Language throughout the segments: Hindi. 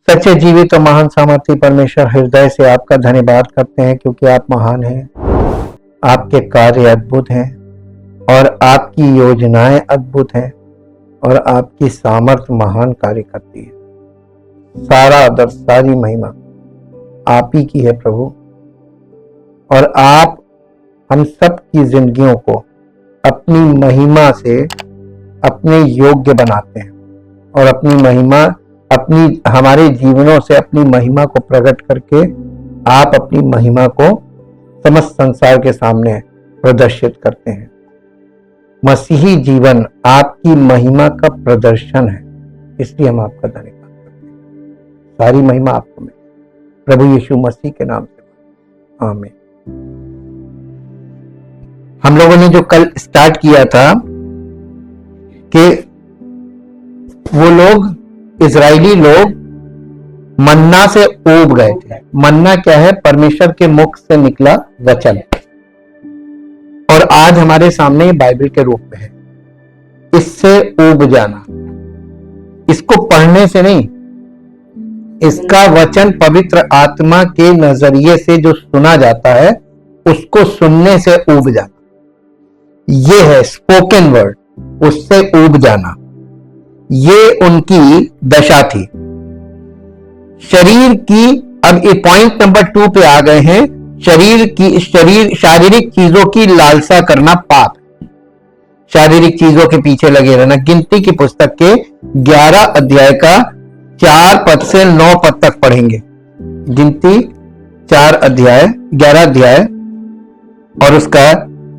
सच्चे जीवित और महान सामर्थी परमेश्वर, हृदय से आपका धन्यवाद करते हैं क्योंकि आप महान हैं, आपके कार्य अद्भुत हैं और आपकी योजनाएं अद्भुत हैं और आपकी सामर्थ्य महान कार्य करती है। सारा आदर, सारी महिमा आप ही की है प्रभु, और आप हम सब की जिंदगियों को अपनी महिमा से अपने योग्य बनाते हैं और अपनी महिमा हमारे जीवनों से अपनी महिमा को प्रकट करके आप अपनी महिमा को समस्त संसार के सामने प्रदर्शित करते हैं। मसीही जीवन आपकी महिमा का प्रदर्शन है, इसलिए हम आपका धन्यवाद करते हैं। सारी महिमा आपको मिले प्रभु यीशु मसीह के नाम से, आमीन। हम लोगों ने जो कल स्टार्ट किया था कि वो लोग, इजरायली लोग मन्ना से ऊब गए थे। मन्ना क्या है? परमेश्वर के मुख से निकला वचन, और आज हमारे सामने बाइबल के रूप में है। इससे ऊब जाना, इसको पढ़ने से नहीं, इसका वचन पवित्र आत्मा के नजरिए से जो सुना जाता है उसको सुनने से ऊब जाना, ये है स्पोकन वर्ड, उससे ऊब जाना। ये उनकी दशा थी शरीर की। अब ये पॉइंट नंबर 2 पे आ गए हैं। शारीरिक चीजों की लालसा करना पाप, शारीरिक चीजों के पीछे लगे रहना। गिनती की पुस्तक के 11 अध्याय का 4 पद से 9 पद तक पढ़ेंगे। गिनती 11 अध्याय और उसका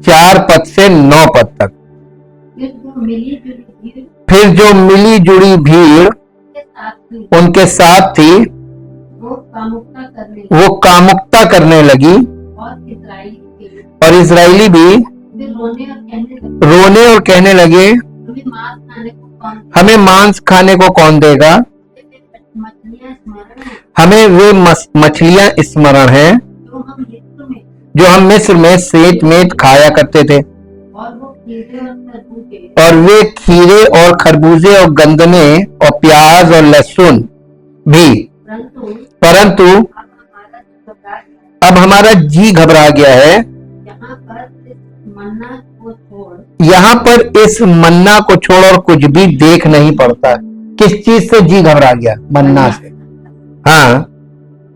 4 पद से 9 पद तक। फिर जो मिली जुड़ी भीड़ उनके साथ थी, वो कामुकता करने लगी, और इजरायली भी रोने और कहने लगे, हमें मांस खाने को कौन देगा? हमें वे मछलियां स्मरण हैं जो हम मिस्र में सेत मेत खाया करते थे, और वे खीरे और खरबूजे और गंदने और प्याज और लहसुन भी। परंतु अब हमारा जी घबरा गया है। यहाँ पर इस मन्ना को छोड़ और कुछ भी देख नहीं पड़ता। किस चीज से जी घबरा गया? मन्ना से। हाँ,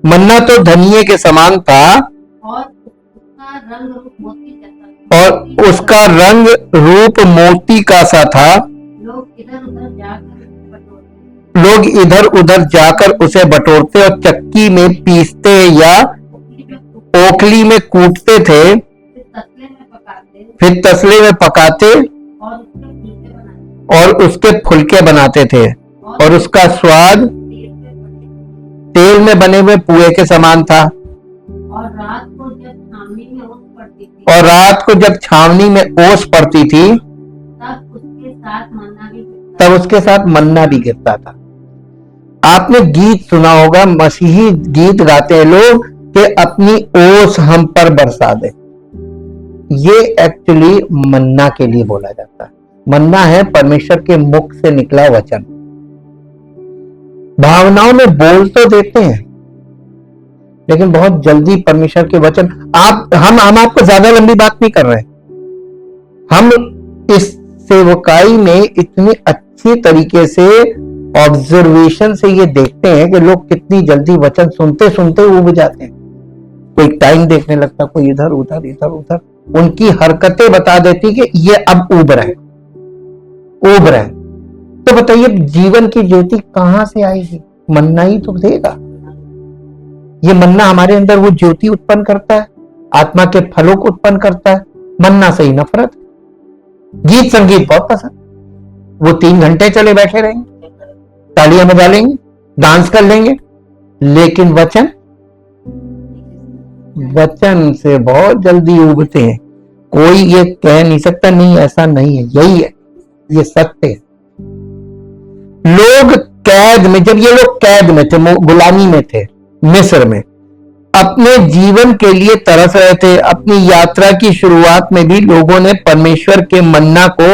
मन्ना तो धनिये के समान था और उसका रंग रूप मोती का सा था। लोग इधर उधर जाकर उसे बटोरते और चक्की में पीसते या ओखली में कूटते थे, फिर तसले में पकाते और उसके फुलके बनाते थे, और उसका स्वाद तेल में बने हुए पुए के समान था। और रात को जब छावनी में ओस पड़ती थी तब उसके साथ मन्ना भी गिरता था। आपने गीत सुना होगा, मसीही गीत गाते हैं लोग कि अपनी ओस हम पर बरसा दे। ये एक्चुअली मन्ना के लिए बोला जाता है। मन्ना है परमेश्वर के मुख से निकला वचन। भावनाओं में बोल तो देते हैं लेकिन बहुत जल्दी परमेश्वर के वचन, हम आपको ज्यादा लंबी बात नहीं कर रहे। हम इस सेवकाई में इतनी अच्छी तरीके से ऑब्जर्वेशन से ये देखते हैं कि लोग कितनी जल्दी वचन सुनते सुनते ऊब जाते हैं। कोई टाइम देखने लगता, कोई इधर उधर इधर उधर। उनकी हरकतें बता देती कि ये अब ऊब रहे। तो बताइए, जीवन की ज्योति कहां से आएगी? मन्ना ही तो देगा। ये मन्ना हमारे अंदर वो ज्योति उत्पन्न करता है, आत्मा के फलों को उत्पन्न करता है। मन्ना से ही नफरत। गीत संगीत बहुत पसंद, वो 3 घंटे चले बैठे रहेंगे, तालियां बजा लेंगे, डांस कर लेंगे, लेकिन वचन से बहुत जल्दी उगते हैं। कोई ये कह नहीं सकता नहीं ऐसा नहीं है, यही है, ये सत्य है। लोग कैद में, जब ये लोग कैद में थे, गुलामी में थे मिस्र में, अपने जीवन के लिए तरस रहे थे। अपनी यात्रा की शुरुआत में भी लोगों ने परमेश्वर के मन्ना को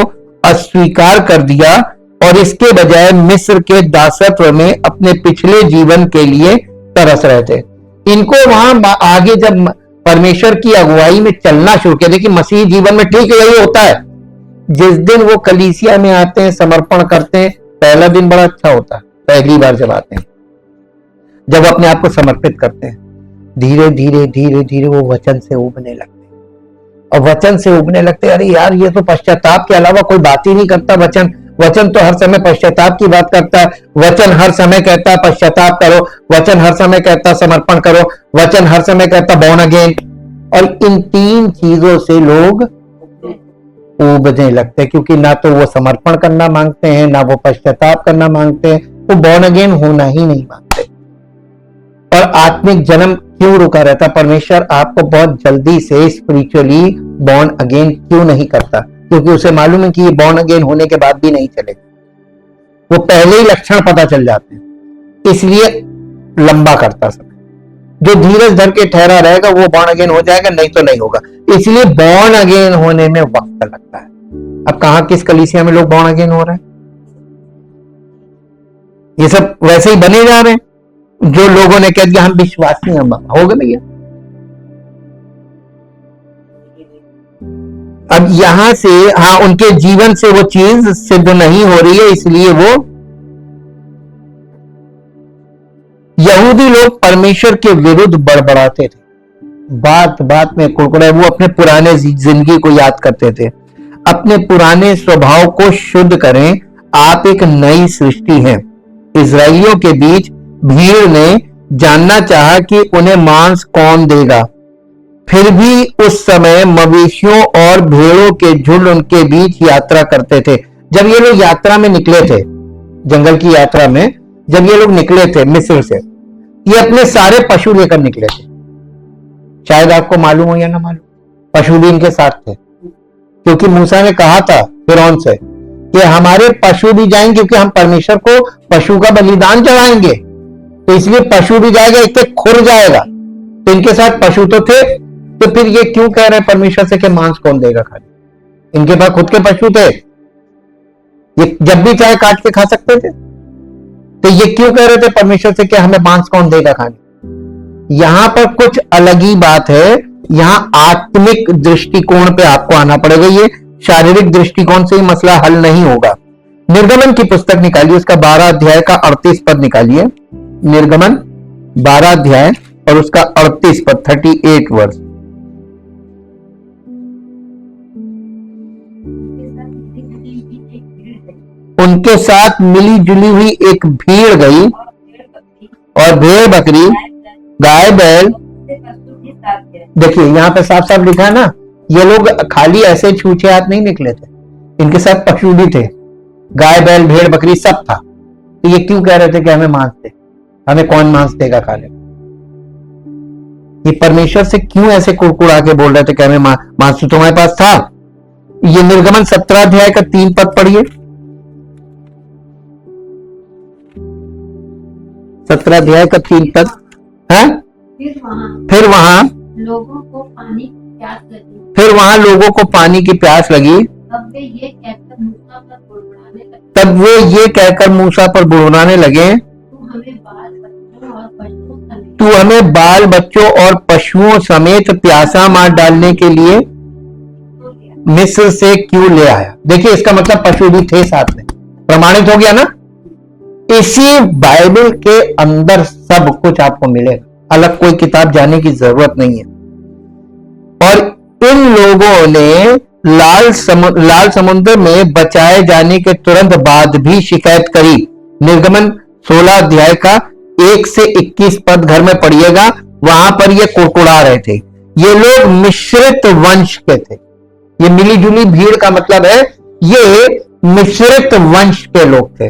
अस्वीकार कर दिया और इसके बजाय मिस्र के दासत्व में अपने पिछले जीवन के लिए तरस रहे थे। इनको वहां आगे जब परमेश्वर की अगुवाई में चलना शुरू किया, देखिए मसीह जीवन में ठीक यही होता है, जिस दिन वो कलीसिया में आते हैं, समर्पण करते हैं, पहला दिन बड़ा अच्छा होता है, पहली बार जब आते हैं, जब अपने आप को समर्पित करते हैं, धीरे धीरे धीरे धीरे वो वचन से उबने लगते हैं। और वचन से उबने लगते हैं, अरे यार ये तो पश्चाताप के अलावा कोई बात ही नहीं करता। वचन तो हर समय पश्चाताप की बात करता है। वचन हर समय कहता है पश्चाताप करो, वचन हर समय कहता है समर्पण करो, वचन हर समय कहता बॉर्न अगेन। और इन तीन चीजों से लोग उबने लगते हैं, क्योंकि ना तो वो समर्पण करना मांगते हैं, ना वो पश्चाताप करना मांगते हैं, वो बॉर्न अगेन होना ही नहीं मांगते। और आत्मिक जन्म क्यों रुका रहता? परमेश्वर आपको बहुत जल्दी से स्पिरिचुअली बॉर्न अगेन क्यों नहीं करता? क्योंकि उसे मालूम है कि ये बॉर्न अगेन होने के बाद भी नहीं चलेगा। वो पहले ही लक्षण पता चल जाते हैं, इसलिए लंबा करता समय। जो धीरज धर के ठहरा रहेगा वो बॉर्न अगेन हो जाएगा, नहीं तो नहीं होगा। इसलिए बॉर्न अगेन होने में वक्त लगता है। अब कहां किस कलीसिया में लोग बॉर्न अगेन हो रहे हैं? ये सब वैसे ही बने जा रहे हैं जो लोगों ने कह दिया हम विश्वासी हैं, हो गए भैया। अब यहां से उनके जीवन से वो चीज सिद्ध नहीं हो रही है, इसलिए वो यहूदी लोग परमेश्वर के विरुद्ध बड़बड़ाते थे, बात बात में कुड़कुड़ाए। वो अपने पुराने जिंदगी को याद करते थे। अपने पुराने स्वभाव को शुद्ध करें, आप एक नई सृष्टि हैं। इजरायलियों के बीच भीड़ ने जानना चाहा कि उन्हें मांस कौन देगा। फिर भी उस समय मवेशियों और भेड़ों के झुंड उनके बीच यात्रा करते थे। जब ये लोग यात्रा में निकले थे, जंगल की यात्रा में जब ये लोग निकले थे मिस्र से, ये अपने सारे पशु लेकर निकले थे। शायद आपको मालूम हो या ना मालूम, पशु भी इनके साथ थे, क्योंकि मूसा ने कहा था फिरौन से कि हमारे पशु भी जाएंगे, क्योंकि हम परमेश्वर को पशु का बलिदान चढ़ाएंगे, तो इसलिए पशु भी जाएगा, एक तो खुर जाएगा। तो इनके साथ पशु तो थे, तो फिर ये क्यों कह रहे हैं परमेश्वर से कि मांस कौन देगा खाने? इनके पास खुद के पशु थे, ये जब भी चाहे काट के खा सकते थे। तो ये क्यों कह रहे थे परमेश्वर से कि हमें मांस कौन देगा खाने? यहां पर कुछ अलग ही बात है। यहां आत्मिक दृष्टिकोण पे आपको आना पड़ेगा। ये शारीरिक दृष्टिकोण से ही मसला हल नहीं होगा। निर्गमन की पुस्तक निकालिए, उसका 12 अध्याय का 38 पद निकालिए। निर्गमन 12 अध्याय और उसका 38 पद, 38 वर्ष। उनके साथ मिली जुली हुई एक भीड़ गई और भेड़ बकरी, गाय बैल। देखिए यहां पे साफ साफ लिखा है ना, ये लोग खाली ऐसे छूछे हाथ नहीं निकले थे, इनके साथ पशु भी थे, गाय बैल भेड़ बकरी सब था। तो ये क्यों कह रहे थे कि हमें मांस दे, हमें कौन मांस देगा खाने? ये परमेश्वर से क्यों ऐसे कुड़कुड़ा के बोल रहे थे कि हमें मांस तो तुम्हारे पास था? ये निर्गमन 17 अध्याय का 3 पद पढ़िए। 17 अध्याय का 3 पद है। फिर वहां लोगों को पानी की प्यास लगी। तब वे ये कहकर मूसा पर बुड़बुड़ाने लगे, तू हमें बाल बच्चों और पशुओं समेत प्यासा मार डालने के लिए मिस्र से क्यों ले आया? देखिए इसका मतलब पशु भी थे साथ में, प्रमाणित हो गया ना। इसी बाइबल के अंदर सब कुछ आपको मिलेगा, अलग कोई किताब जाने की जरूरत नहीं है। और इन लोगों ने लाल समुद्र में बचाए जाने के तुरंत बाद भी शिकायत करी। निर्गमन 16 अध्याय का 1 से 21 पद घर में पढ़िएगा, वहां पर ये कुड़कुड़ा रहे थे। ये लोग मिश्रित वंश के थे। ये मिली जुली भीड़ का मतलब है ये मिश्रित वंश के लोग थे।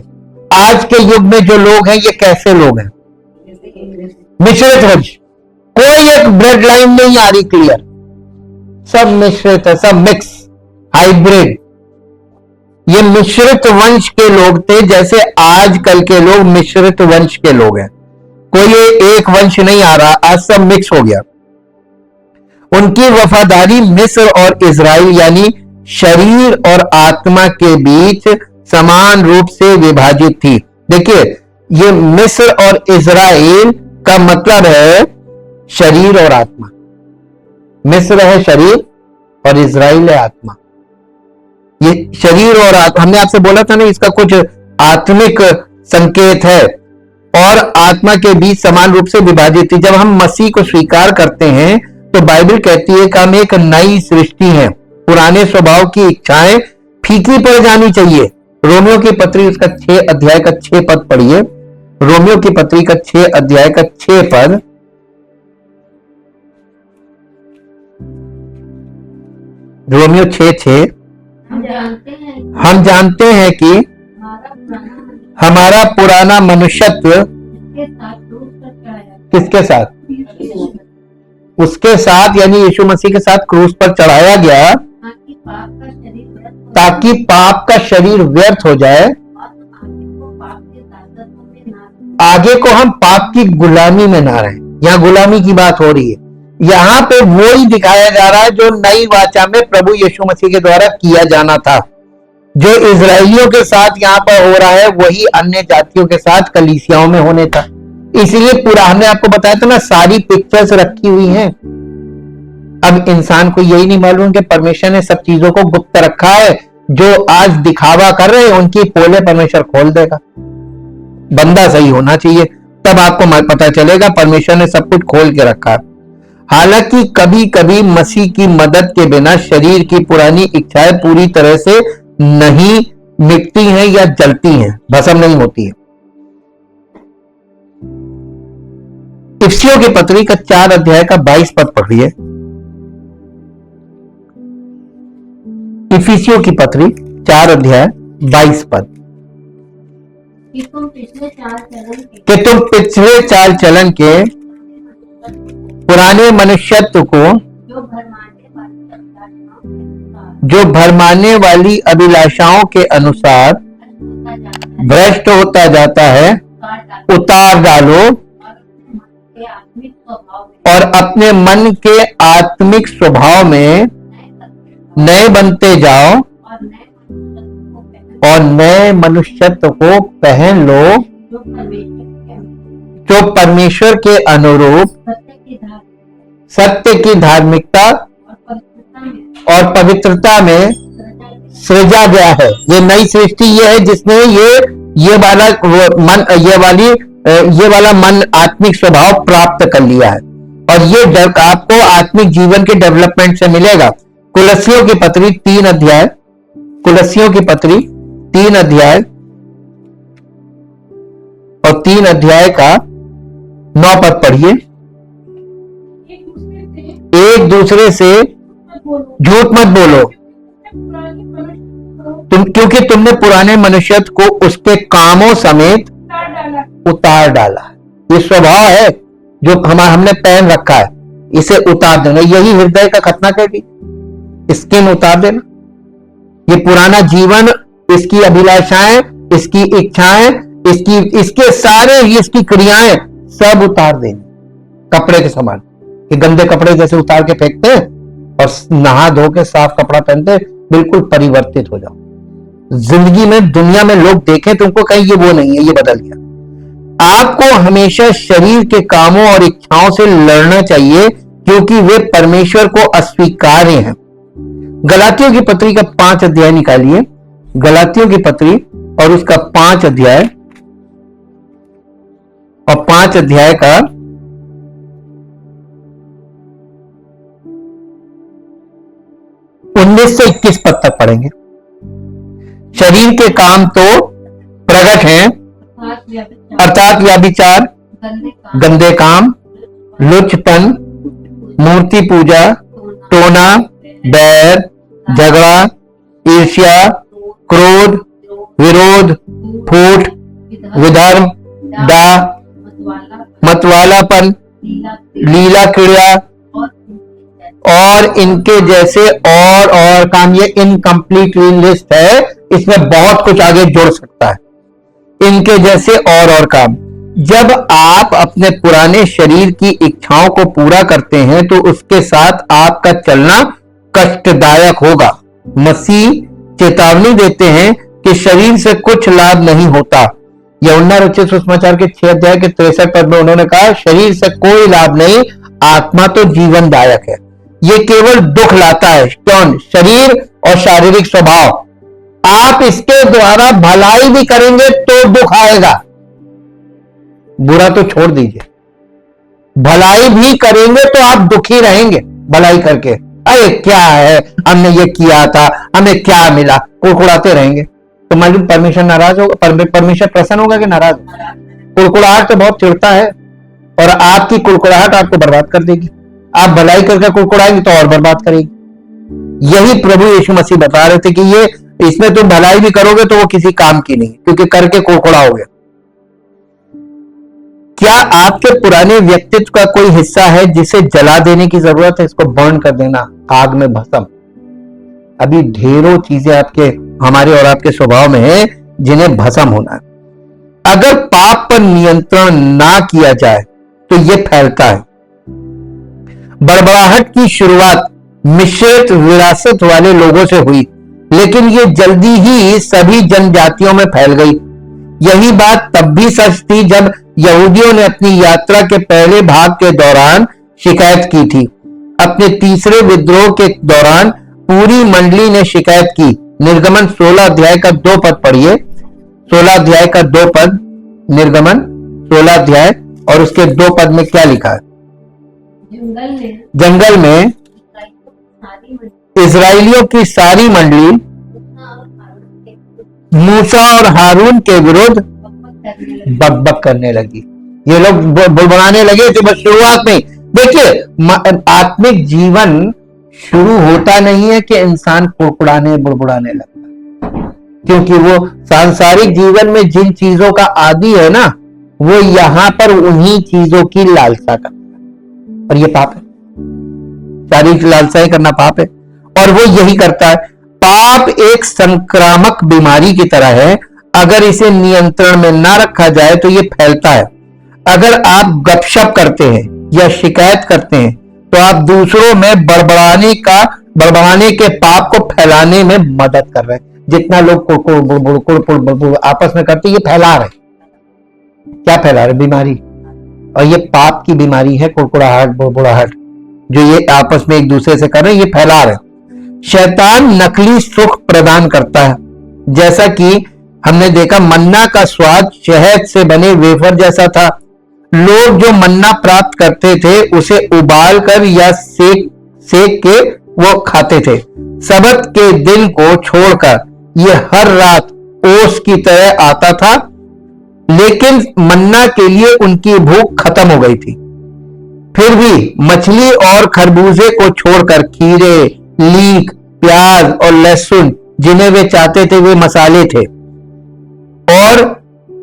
आज के युग में जो लोग हैं ये कैसे लोग हैं? मिश्रित वंश, कोई एक ब्लड लाइन नहीं आ रही क्लियर, सब मिश्रित है, सब मिक्स, हाइब्रिड। ये मिश्रित वंश के लोग थे, जैसे आजकल के लोग मिश्रित वंश के लोग हैं। कोई एक वंश नहीं आ रहा, आज सब मिक्स हो गया। उनकी वफादारी मिस्र और इजराइल यानी शरीर और आत्मा के बीच समान रूप से विभाजित थी। देखिए, ये मिस्र और इजराइल का मतलब है शरीर और आत्मा। मिस्र है शरीर और इजराइल है आत्मा। ये शरीर और आत्मा, हमने आपसे बोला था ना, इसका कुछ आत्मिक संकेत है और आत्मा के बीच समान रूप से विभाजित थी। जब हम मसीह को स्वीकार करते हैं तो बाइबल कहती है कि हम एक नई सृष्टि हैं। पुराने स्वभाव की इच्छाएं फीकी पड़ जानी चाहिए। रोमियो की पत्री उसका 6 अध्याय का 6 पद पढ़िए। रोमियो की पत्री का 6 अध्याय का 6 पद। रोमियो 6:6। हम जानते हैं कि हमारा पुराना मनुष्यत्व किसके साथ? उसके साथ, यानी यीशु मसीह के साथ क्रूस पर चढ़ाया गया ताकि पाप का शरीर व्यर्थ हो जाए, आगे को हम पाप की गुलामी में ना रहें। यहां गुलामी की बात हो रही है। यहां पे वो ही दिखाया जा रहा है जो नई वाचा में प्रभु यीशु मसीह के द्वारा किया जाना था। जो इजराइलियों के साथ यहां पर हो रहा है वही अन्य जातियों के साथ कलीसियाओं में होने था। इसलिए पूरा हमने आपको बताया था ना, सारी पिक्चर्स रखी हुई हैं। अब इंसान को यही नहीं मालूम कि परमेश्वर ने सब चीजों को गुप्त रखा है। जो आज दिखावा कर रहे हैं उनकी पोले परमेश्वर खोल देगा। बंदा सही होना चाहिए, तब आपको पता चलेगा परमेश्वर ने सब कुछ खोल के रखा है। हालांकि कभी कभी मसीह की मदद के बिना शरीर की पुरानी इच्छाएं पूरी तरह से नहीं मिटती हैं या जलती हैं, भस्म नहीं होती है। इफिसियों की पत्री का 4 अध्याय का 22 पद पढ़िए। इफिसियों की पत्री 4 अध्याय 22 पद। कि तुम पिछले चाल चलन के पुराने मनुष्यत्व को जो भरमाने वाली अभिलाषाओं के अनुसार भ्रष्ट होता जाता है उतार डालो और अपने मन के आत्मिक स्वभाव में नए बनते जाओ और नए मनुष्यत्व को पहन लो जो परमेश्वर के अनुरूप सत्य की धार्मिकता और पवित्रता में सृजा गया है। ये नई सृष्टि ये है जिसने ये वाला मन आत्मिक स्वभाव प्राप्त कर लिया है और ये आपको आत्मिक जीवन के डेवलपमेंट से मिलेगा। कुलस्सियों की पत्री 3 अध्याय, कुलस्सियों की पत्री 3 अध्याय और 3 अध्याय का 9 पद पढ़िए। एक दूसरे से झूठ मत बोलो क्योंकि तुमने पुराने मनुष्यत्व को उसके कामों समेत उतार डाला। ये स्वभाव है जो हमने पहन रखा है, इसे उतार देना। यही हृदय का खतना करेगी, स्किन उतार देना। ये पुराना जीवन, इसकी अभिलाषाएं, इसकी इच्छाएं, इसके सारे इसकी क्रियाएं सब उतार देनी। कपड़े के समान, ये गंदे कपड़े जैसे उतार के फेंकते हैं और नहा धो के साफ कपड़ा पहनते, बिल्कुल परिवर्तित हो जाओ। जिंदगी में, दुनिया में लोग देखें तुमको कहीं ये वो नहीं है, ये बदल गया। आपको हमेशा शरीर के कामों और इच्छाओं से लड़ना चाहिए क्योंकि वे परमेश्वर को अस्वीकार्य हैं। गलातियों की पत्री का 5 अध्याय निकालिए। गलातियों की पत्री और उसका 5 अध्याय और 5 अध्याय का 19 से 21 पद तक पढ़ेंगे। शरीर के काम तो प्रकट हैं, अर्थात व्यभिचार, गंदे काम, लुचपन, मूर्ति पूजा, टोना, बैर, झगड़ा, ईर्ष्या, क्रोध, विरोध, फूट, विधर्म, डाह, मतवालापन, लीला क्रिया और इनके जैसे और काम। ये इनकम्प्लीट लिस्ट है, इसमें बहुत कुछ आगे जुड़ सकता है। इनके जैसे और काम। जब आप अपने पुराने शरीर की इच्छाओं को पूरा करते हैं तो उसके साथ आपका चलना कष्टदायक होगा। मसीह चेतावनी देते हैं कि शरीर से कुछ लाभ नहीं होता। यूहन्ना रचित सुसमाचार के 6 अध्याय के 63 पद में उन्होंने कहा, शरीर से कोई लाभ नहीं, आत्मा तो जीवनदायक है। ये केवल दुख लाता है। कौन? शरीर और शारीरिक स्वभाव। आप इसके द्वारा भलाई भी करेंगे तो दुख आएगा, बुरा तो छोड़ दीजिए, भलाई भी करेंगे तो आप दुखी रहेंगे। भलाई करके अरे क्या है, हमने ये किया था, हमें क्या मिला, कुड़कुड़ाते रहेंगे तो मालूम परमेश्वर नाराज होगा, परमेश्वर प्रसन्न होगा कि नाराज? कुड़कुड़ाहट तो बहुत चिढ़ता है और आपकी कुड़कुड़ाहट आपको बर्बाद कर देगी। आप भलाई करके कुड़कुड़ाएंगे तो और बर्बाद करेगी। यही प्रभु यीशु मसीह बता रहे थे कि ये इसमें तुम भलाई भी करोगे तो वो किसी काम की नहीं, क्योंकि करके कुड़कुड़ाओगे। क्या आपके पुराने व्यक्तित्व का कोई हिस्सा है जिसे जला देने की जरूरत है? इसको बर्न कर देना, आग में भस्म। अभी ढेरों चीजें आपके, हमारे और आपके स्वभाव में है जिन्हें भस्म होना है। अगर पाप पर नियंत्रण ना किया जाए तो यह फैलता है। बड़बड़ाहट की शुरुआत मिश्रित विरासत वाले लोगों से हुई, लेकिन ये जल्दी ही सभी जनजातियों में फैल गई। यही बात तब भी सच थी जब यहूदियों ने अपनी यात्रा के पहले भाग के दौरान शिकायत की थी। अपने तीसरे विद्रोह के दौरान पूरी मंडली ने शिकायत की। निर्गमन 16 अध्याय का 2 पद पढ़िए। 16 अध्याय का 2 पद, निर्गमन 16 अध्याय और उसके 2 पद में क्या लिखा है? जंगल में इजराइलियों की सारी मंडली मूसा और हारून के विरुद्ध बकबक करने लगी। ये लोग बुड़बुड़ाने लगे थे बस शुरुआत में। देखिए, आत्मिक जीवन शुरू होता नहीं है कि इंसान कुड़कुड़ाने बुड़बुड़ाने लगता, क्योंकि वो सांसारिक जीवन में जिन चीजों का आदी है ना, वो यहां पर उन्हीं चीजों की लालसा करता है, और ये पाप है। शारीरिक लालसाएं करना पाप है, और वो यही करता है। पाप एक संक्रामक बीमारी की तरह है। अगर इसे नियंत्रण में ना रखा जाए तो ये फैलता है। अगर आप गपशप करते हैं या शिकायत करते हैं तो आप दूसरों में बड़बड़ाने के पाप को फैलाने में मदद कर रहे हैं। जितना लोग कुड़कुड़ आपस में करते, ये फैला रहे। क्या फैला रहे? बीमारी। और ये पाप की बीमारी है, कुड़कुड़ाहट, बुड़बुड़ाहट, जो ये आपस में एक दूसरे से कर रहे हैं, ये फैला रहे। शैतान नकली सुख प्रदान करता है। जैसा कि हमने देखा, मन्ना का स्वाद शहद से बने वेफर जैसा था। लोग जो मन्ना प्राप्त करते थे उसे उबाल कर या सेक के वो खाते थे। सबत के दिन को छोड़कर ये हर रात ओस की तरह आता था, लेकिन मन्ना के लिए उनकी भूख खत्म हो गई थी। फिर भी मछली और खरबूजे को छोड़कर खीरे, लीक, प्याज और लहसुन जिन्हें वे चाहते थे वे मसाले थे। और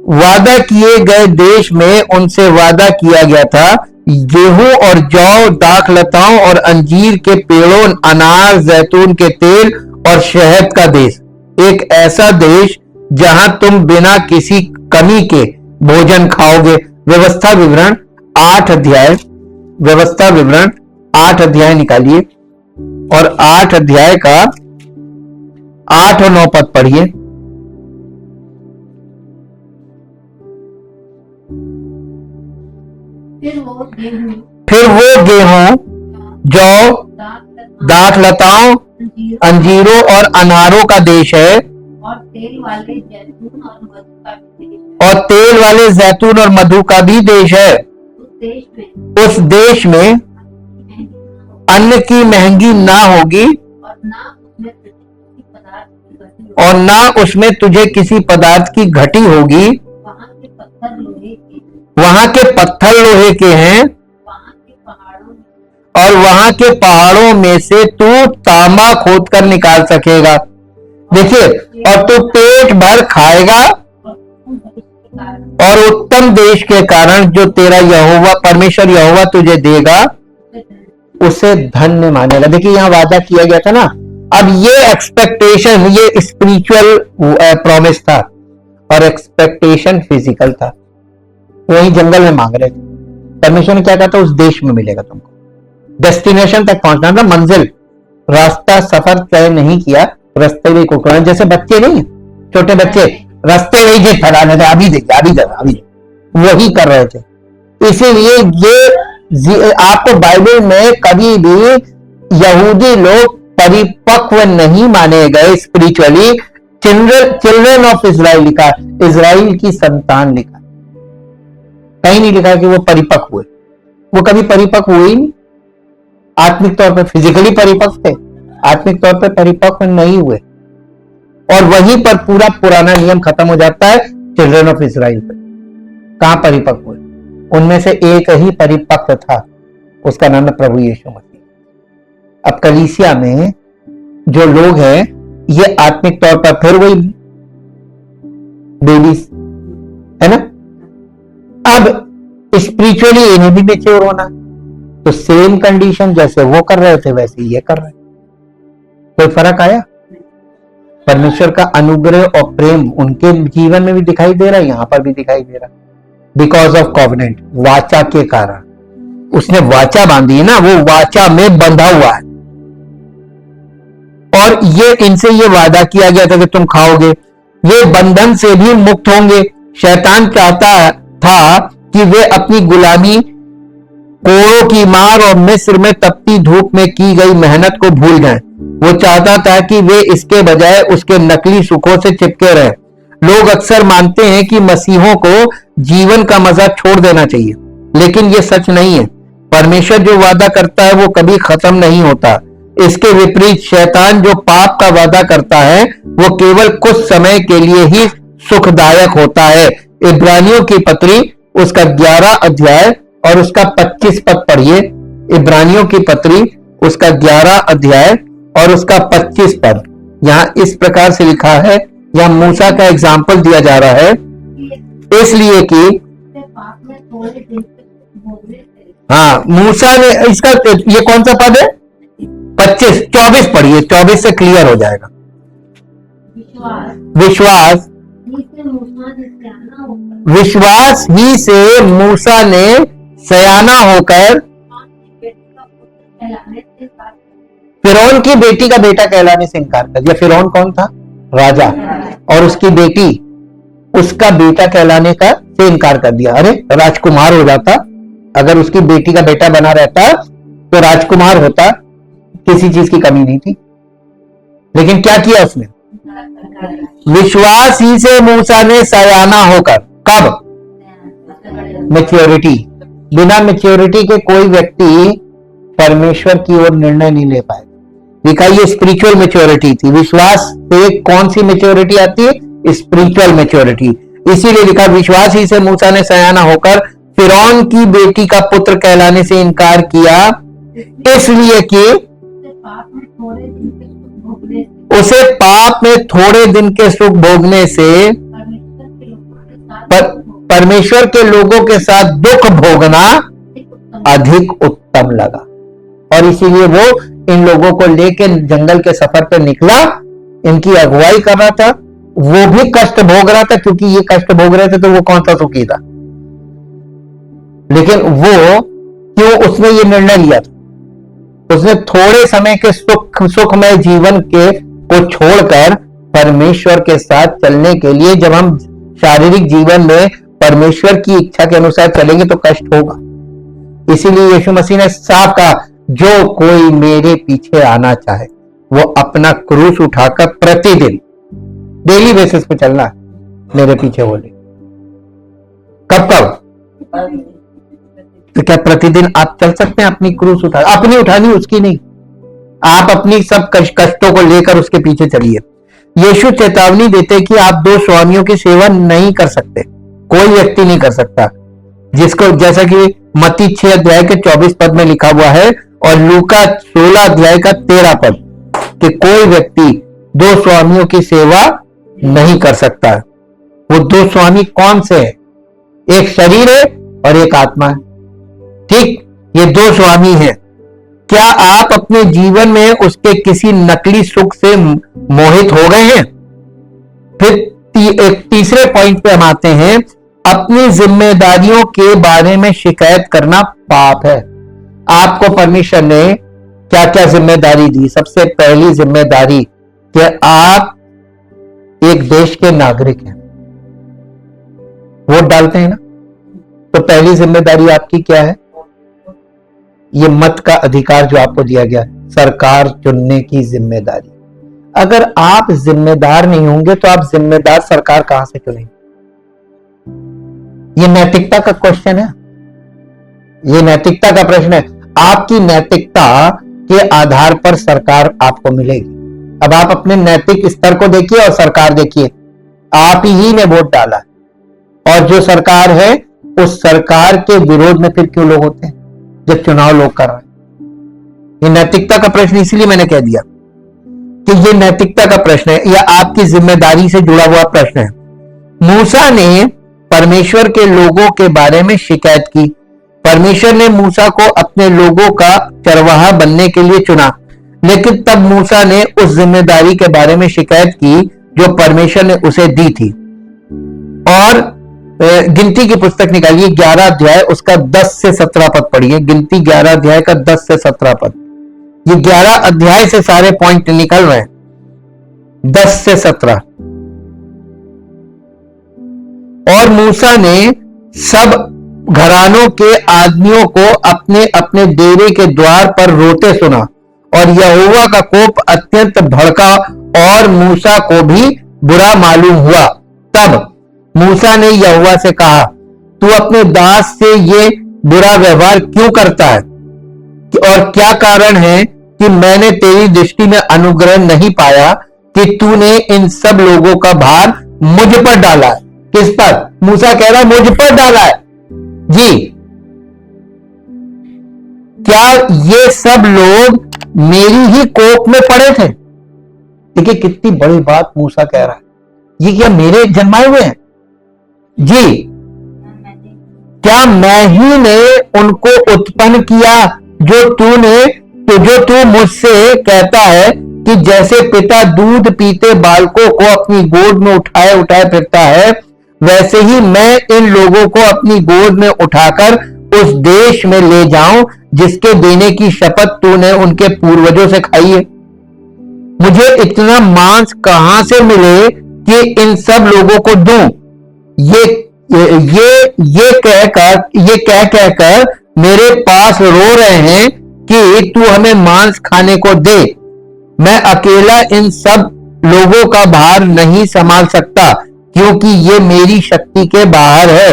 वादा किए गए देश में उनसे वादा किया गया था गेहूं और जौ, दाख लताओं और अंजीर के पेड़ों, अनार, जैतून के तेल और शहद का देश। एक ऐसा देश जहां तुम बिना किसी कमी के भोजन खाओगे। व्यवस्था विवरण 8 अध्याय, व्यवस्था विवरण 8 अध्याय निकालिए और 8 अध्याय का 8 और 9 पद पढ़िए। फिर वो गेहूं, जौ, दाख लताओं, अंजीरों और अनारों का देश है, और तेल वाले जैतून और मधु का भी देश है। उस देश में अन्न की महंगी ना होगी और ना उसमें तुझे किसी पदार्थ की घटी होगी। वहां के पत्थर लोहे के हैं और वहां के पहाड़ों में से तू तांबा खोद कर निकाल सकेगा। देखिए, और तू पेट भर खाएगा और उत्तम देश के कारण जो तेरा यहोवा परमेश्वर यहोवा तुझे देगा उसे धन्य मानेगा। देखिए, यहां वादा किया गया था ना। अब ये एक्सपेक्टेशन, ये स्पिरिचुअल प्रॉमिस था और एक्सपेक्टेशन फिजिकल था। वही जंगल में मांग रहे थे। परमेश्वर ने क्या कहा था? उस देश में मिलेगा तुमको। डेस्टिनेशन तक पहुंचना था, मंजिल, रास्ता, सफर तय नहीं किया, रास्ते में कुकड़ा। जैसे बच्चे नहीं, छोटे बच्चे रास्ते में ही फैलाने थे, अभी देखिए अभी देखिए अभी वही कर रहे थे। इसीलिए ये आपको बाइबल में कभी भी यहूदी लोग परिपक्व नहीं माने गए स्पिरिचुअली। चिल्ड्रन ऑफ इजराइल लिखा, इजराइल की संतान लिखा, कहीं नहीं लिखा कि वो परिपक्व हुए। वो कभी परिपक्व हुए ही नहीं। आत्मिक तौर पर फिजिकली परिपक्व थे, आत्मिक तौर पर परिपक्व नहीं हुए। और वहीं पर पूरा पुराना नियम खत्म हो जाता है चिल्ड्रन ऑफ इजराइल पर। कहां परिपक्व हुए? उनमें से एक ही परिपक्व था, उसका नाम है प्रभु यीशु मसीह। अब कलीसिया में जो लोग हैं ये आत्मिक तौर पर फिर वही बेबीज है ना। अब स्पिरिचुअली इन्हें भी मैच्योर होना, तो सेम कंडीशन जैसे वो कर रहे थे वैसे ये कर रहे। कोई फर्क आया? परमेश्वर का अनुग्रह और प्रेम उनके जीवन में भी दिखाई दे रहा है, यहां पर भी दिखाई दे रहा है। बिकॉज ऑफ कॉवेनेंट, वाचा के कारण। उसने वाचा बांधी है ना, वो वाचा में बंधा हुआ है। और ये इनसे ये वादा किया गया था कि तुम खाओगे, ये बंधन से भी मुक्त होंगे। शैतान चाहता था कि वे अपनी गुलामी, कोड़ों की मार और मिस्र में तपती धूप में की गई मेहनत को भूल जाएं। वो चाहता था कि वे इसके बजाय उसके नकली सुखों से चिपके रहें। लोग अक्सर मानते हैं कि मसीहों को जीवन का मजा छोड़ देना चाहिए, लेकिन ये सच नहीं है। परमेश्वर जो वादा करता है वो कभी खत्म नहीं होता। इसके विपरीत शैतान जो पाप का वादा करता है वो केवल कुछ समय के लिए ही सुखदायक होता है। इब्रानियों की पत्री उसका 11 अध्याय और उसका 25 पद पढ़िए। इब्रानियों की पत्री उसका 11 अध्याय और उसका 25 पद। यहां इस प्रकार से लिखा है, यहां मूसा का एग्जाम्पल दिया जा रहा है, इसलिए कि हाँ मूसा ने इसका, ये कौन सा पद है? 24 पढ़िए, 24 से क्लियर हो जाएगा। विश्वास ही से मूसा ने सयाना होकर फिरौन की बेटी का बेटा कहलाने से इनकार कर दिया। फिरौन कौन था? राजा। और उसकी बेटी उसका बेटा कहलाने का से इनकार कर दिया। अरे राजकुमार हो जाता, अगर उसकी बेटी का बेटा बना रहता तो राजकुमार होता, किसी चीज की कमी नहीं थी। लेकिन क्या किया उसने? विश्वास ही से मूसा ने सयाना होकर, कब? मैच्योरिटी। बिना मैच्योरिटी के कोई व्यक्ति परमेश्वर की ओर निर्णय नहीं ले पाएगा। लिखा ये स्पिरिचुअल मैच्योरिटी थी। विश्वास से कौन सी मैच्योरिटी आती है? Spiritual maturity. इसीलिए लिखा विश्वास ही से मूसा ने सयाना होकर फिरौन की बेटी का पुत्र कहलाने से इनकार किया, इसलिए कि उसे पाप में थोड़े दिन के सुख भोगने से परमेश्वर के लोगों के साथ दुख भोगना अधिक उत्तम लगा। और इसीलिए वो इन लोगों को लेके जंगल के सफर पे निकला, इनकी अगुवाई कर रहा था। वो भी कष्ट भोग रहा था, क्योंकि ये कष्ट भोग रहे थे तो वो कौन सा सुखी था। लेकिन वो क्यों उसने ये निर्णय लिया था? उसने थोड़े समय के सुखमय जीवन के को छोड़कर परमेश्वर के साथ चलने के लिए, जब हम शारीरिक जीवन में परमेश्वर की इच्छा के अनुसार चलेंगे तो कष्ट होगा। इसीलिए यीशु मसीह ने साफ कहा, जो कोई मेरे पीछे आना चाहे वो अपना क्रूस उठाकर प्रतिदिन डेली बेसिस पे चलना है, मेरे पीछे बोले। कब कब? तो क्या प्रतिदिन आप चल सकते हैं अपनी क्रूस उठा? अपनी उठानी, उसकी नहीं। आप अपनी सब कष्टों को लेकर उसके पीछे चलिए। यीशु चेतावनी देते कि आप दो स्वामियों की सेवा नहीं कर सकते। कोई व्यक्ति नहीं कर सकता, जिसको जैसा कि मत्ती 6 अध्याय के 24 पद में लिखा हुआ है और लूका 16 अध्याय का 13 पद, कि कोई व्यक्ति दो स्वामियों की सेवा नहीं कर सकता। वो दो स्वामी कौन से हैं? एक शरीर है और एक आत्मा है। ठीक, ये दो स्वामी हैं। क्या आप अपने जीवन में उसके किसी नकली सुख से मोहित हो गए हैं? फिर एक तीसरे पॉइंट पे हम आते हैं, अपनी जिम्मेदारियों के बारे में शिकायत करना पाप है। आपको परमेश्वर ने क्या क्या जिम्मेदारी दी? सबसे पहली जिम्मेदारी कि आप एक देश के नागरिक हैं, वोट डालते हैं ना, तो पहली जिम्मेदारी आपकी क्या है? ये मत का अधिकार जो आपको दिया गया, सरकार चुनने की जिम्मेदारी। अगर आप जिम्मेदार नहीं होंगे तो आप जिम्मेदार सरकार कहां से चुनेंगे? ये नैतिकता का क्वेश्चन है, ये नैतिकता का प्रश्न है। आपकी नैतिकता के आधार पर सरकार आपको मिलेगी। अब आप अपने नैतिक स्तर को देखिए और सरकार देखिए। आप ही ने वोट डाला और जो सरकार है उस सरकार के विरोध में फिर क्यों लोग होते हैं जब चुनाव लोग कर रहे हैं? ये नैतिकता का प्रश्न इसीलिए मैंने कह दिया कि ये नैतिकता का प्रश्न है या आपकी जिम्मेदारी से जुड़ा हुआ प्रश्न है। मूसा ने परमेश्वर के लोगों के बारे में शिकायत की। परमेश्वर ने मूसा को अपने लोगों का चरवाहा बनने के लिए चुना, लेकिन तब मूसा ने उस जिम्मेदारी के बारे में शिकायत की जो परमेश्वर ने उसे दी थी। और गिनती की पुस्तक निकालिए 11 अध्याय, उसका 10 से 17 पद पढ़िए। गिनती 11 अध्याय का 10 से 17 पद। ये 11 अध्याय से सारे पॉइंट निकल रहे हैं, 10 से 17। और मूसा ने सब घरानों के आदमियों को अपने अपने डेरे के द्वार पर रोते सुना, और यहोवा का कोप अत्यंत भड़का और मूसा को भी बुरा मालूम हुआ। तब मूसा ने यहोवा से कहा, तू अपने दास से ये बुरा व्यवहार क्यों करता है? और क्या कारण है कि मैंने तेरी दृष्टि में अनुग्रह नहीं पाया कि तूने इन सब लोगों का भार मुझ पर डाला है? किस पर? मूसा कह रहा मुझ पर डाला है जी। क्या ये सब लोग मेरी ही कोप में पड़े थे? देखिए कितनी बड़ी बात मूसा कह रहा है। ये क्या मेरे जन्माए हुए हैं जी? क्या मैं ही ने उनको उत्पन्न किया जो तू मुझसे कहता है कि जैसे पिता दूध पीते बालकों को अपनी गोद में उठाए उठाए फिरता है, वैसे ही मैं इन लोगों को अपनी गोद में उठाकर उस देश में ले जाऊं जिसके देने की शपथ तूने उनके पूर्वजों से खाई है। मुझे इतना मांस कहां से मिले कि इन सब लोगों को दूं? ये कह कहकर मेरे पास रो रहे हैं कि तू हमें मांस खाने को दे। मैं अकेला इन सब लोगों का भार नहीं संभाल सकता, क्योंकि ये मेरी शक्ति के बाहर है।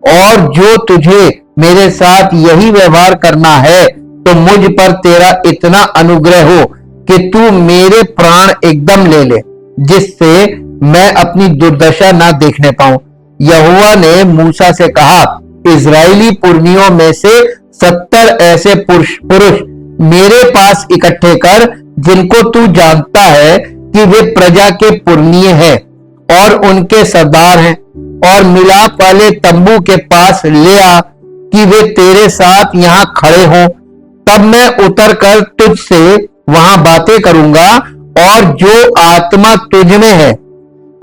और जो तुझे मेरे साथ यही व्यवहार करना है तो मुझ पर तेरा इतना अनुग्रह हो कि तू मेरे प्राण एकदम ले ले, जिससे मैं अपनी दुर्दशा ना देखने पाऊं। यहोवा ने मूसा से कहा, इजरायली पुरनियों में से 70 ऐसे पुरुष मेरे पास इकट्ठे कर जिनको तू जानता है कि वे प्रजा के पुरनिय हैं और उनके सरदार हैं, और मिलाप वाले तंबू के पास ले आ कि वे तेरे साथ यहां खड़े हों। तब मैं उतर कर तुझसे वहां बातें करूंगा, और जो आत्मा तुझ में है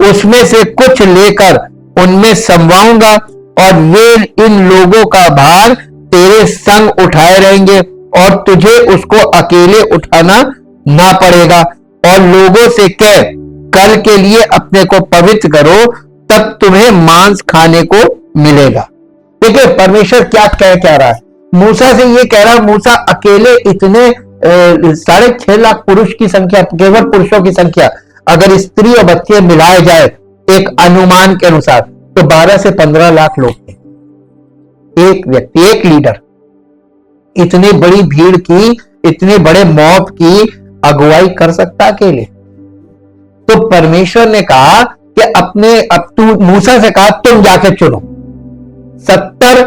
उसमें से कुछ लेकर उनमें समवाऊंगा, और वे इन लोगों का भार तेरे संग उठाए रहेंगे, और तुझे उसको अकेले उठाना ना पड़ेगा। और लोगों से कह, कल के लिए अपने को पवित्र करो, तब तुम्हें मांस खाने को मिलेगा। देखिए परमेश्वर क्या कह रहा है मूसा से। ये कह रहा है मूसा अकेले इतने 6.5 लाख पुरुष की संख्या, केवल पुरुषों की संख्या अगर स्त्री और बच्चे मिलाए जाए एक अनुमान के अनुसार तो 12 से 15 लाख लोग थे। एक व्यक्ति, एक लीडर इतनी बड़ी भीड़ की, इतने बड़े मौत की अगुवाई कर सकता अकेले? तो परमेश्वर ने कहा कि अब तू मूसा से कहा तुम जाके चुनो 70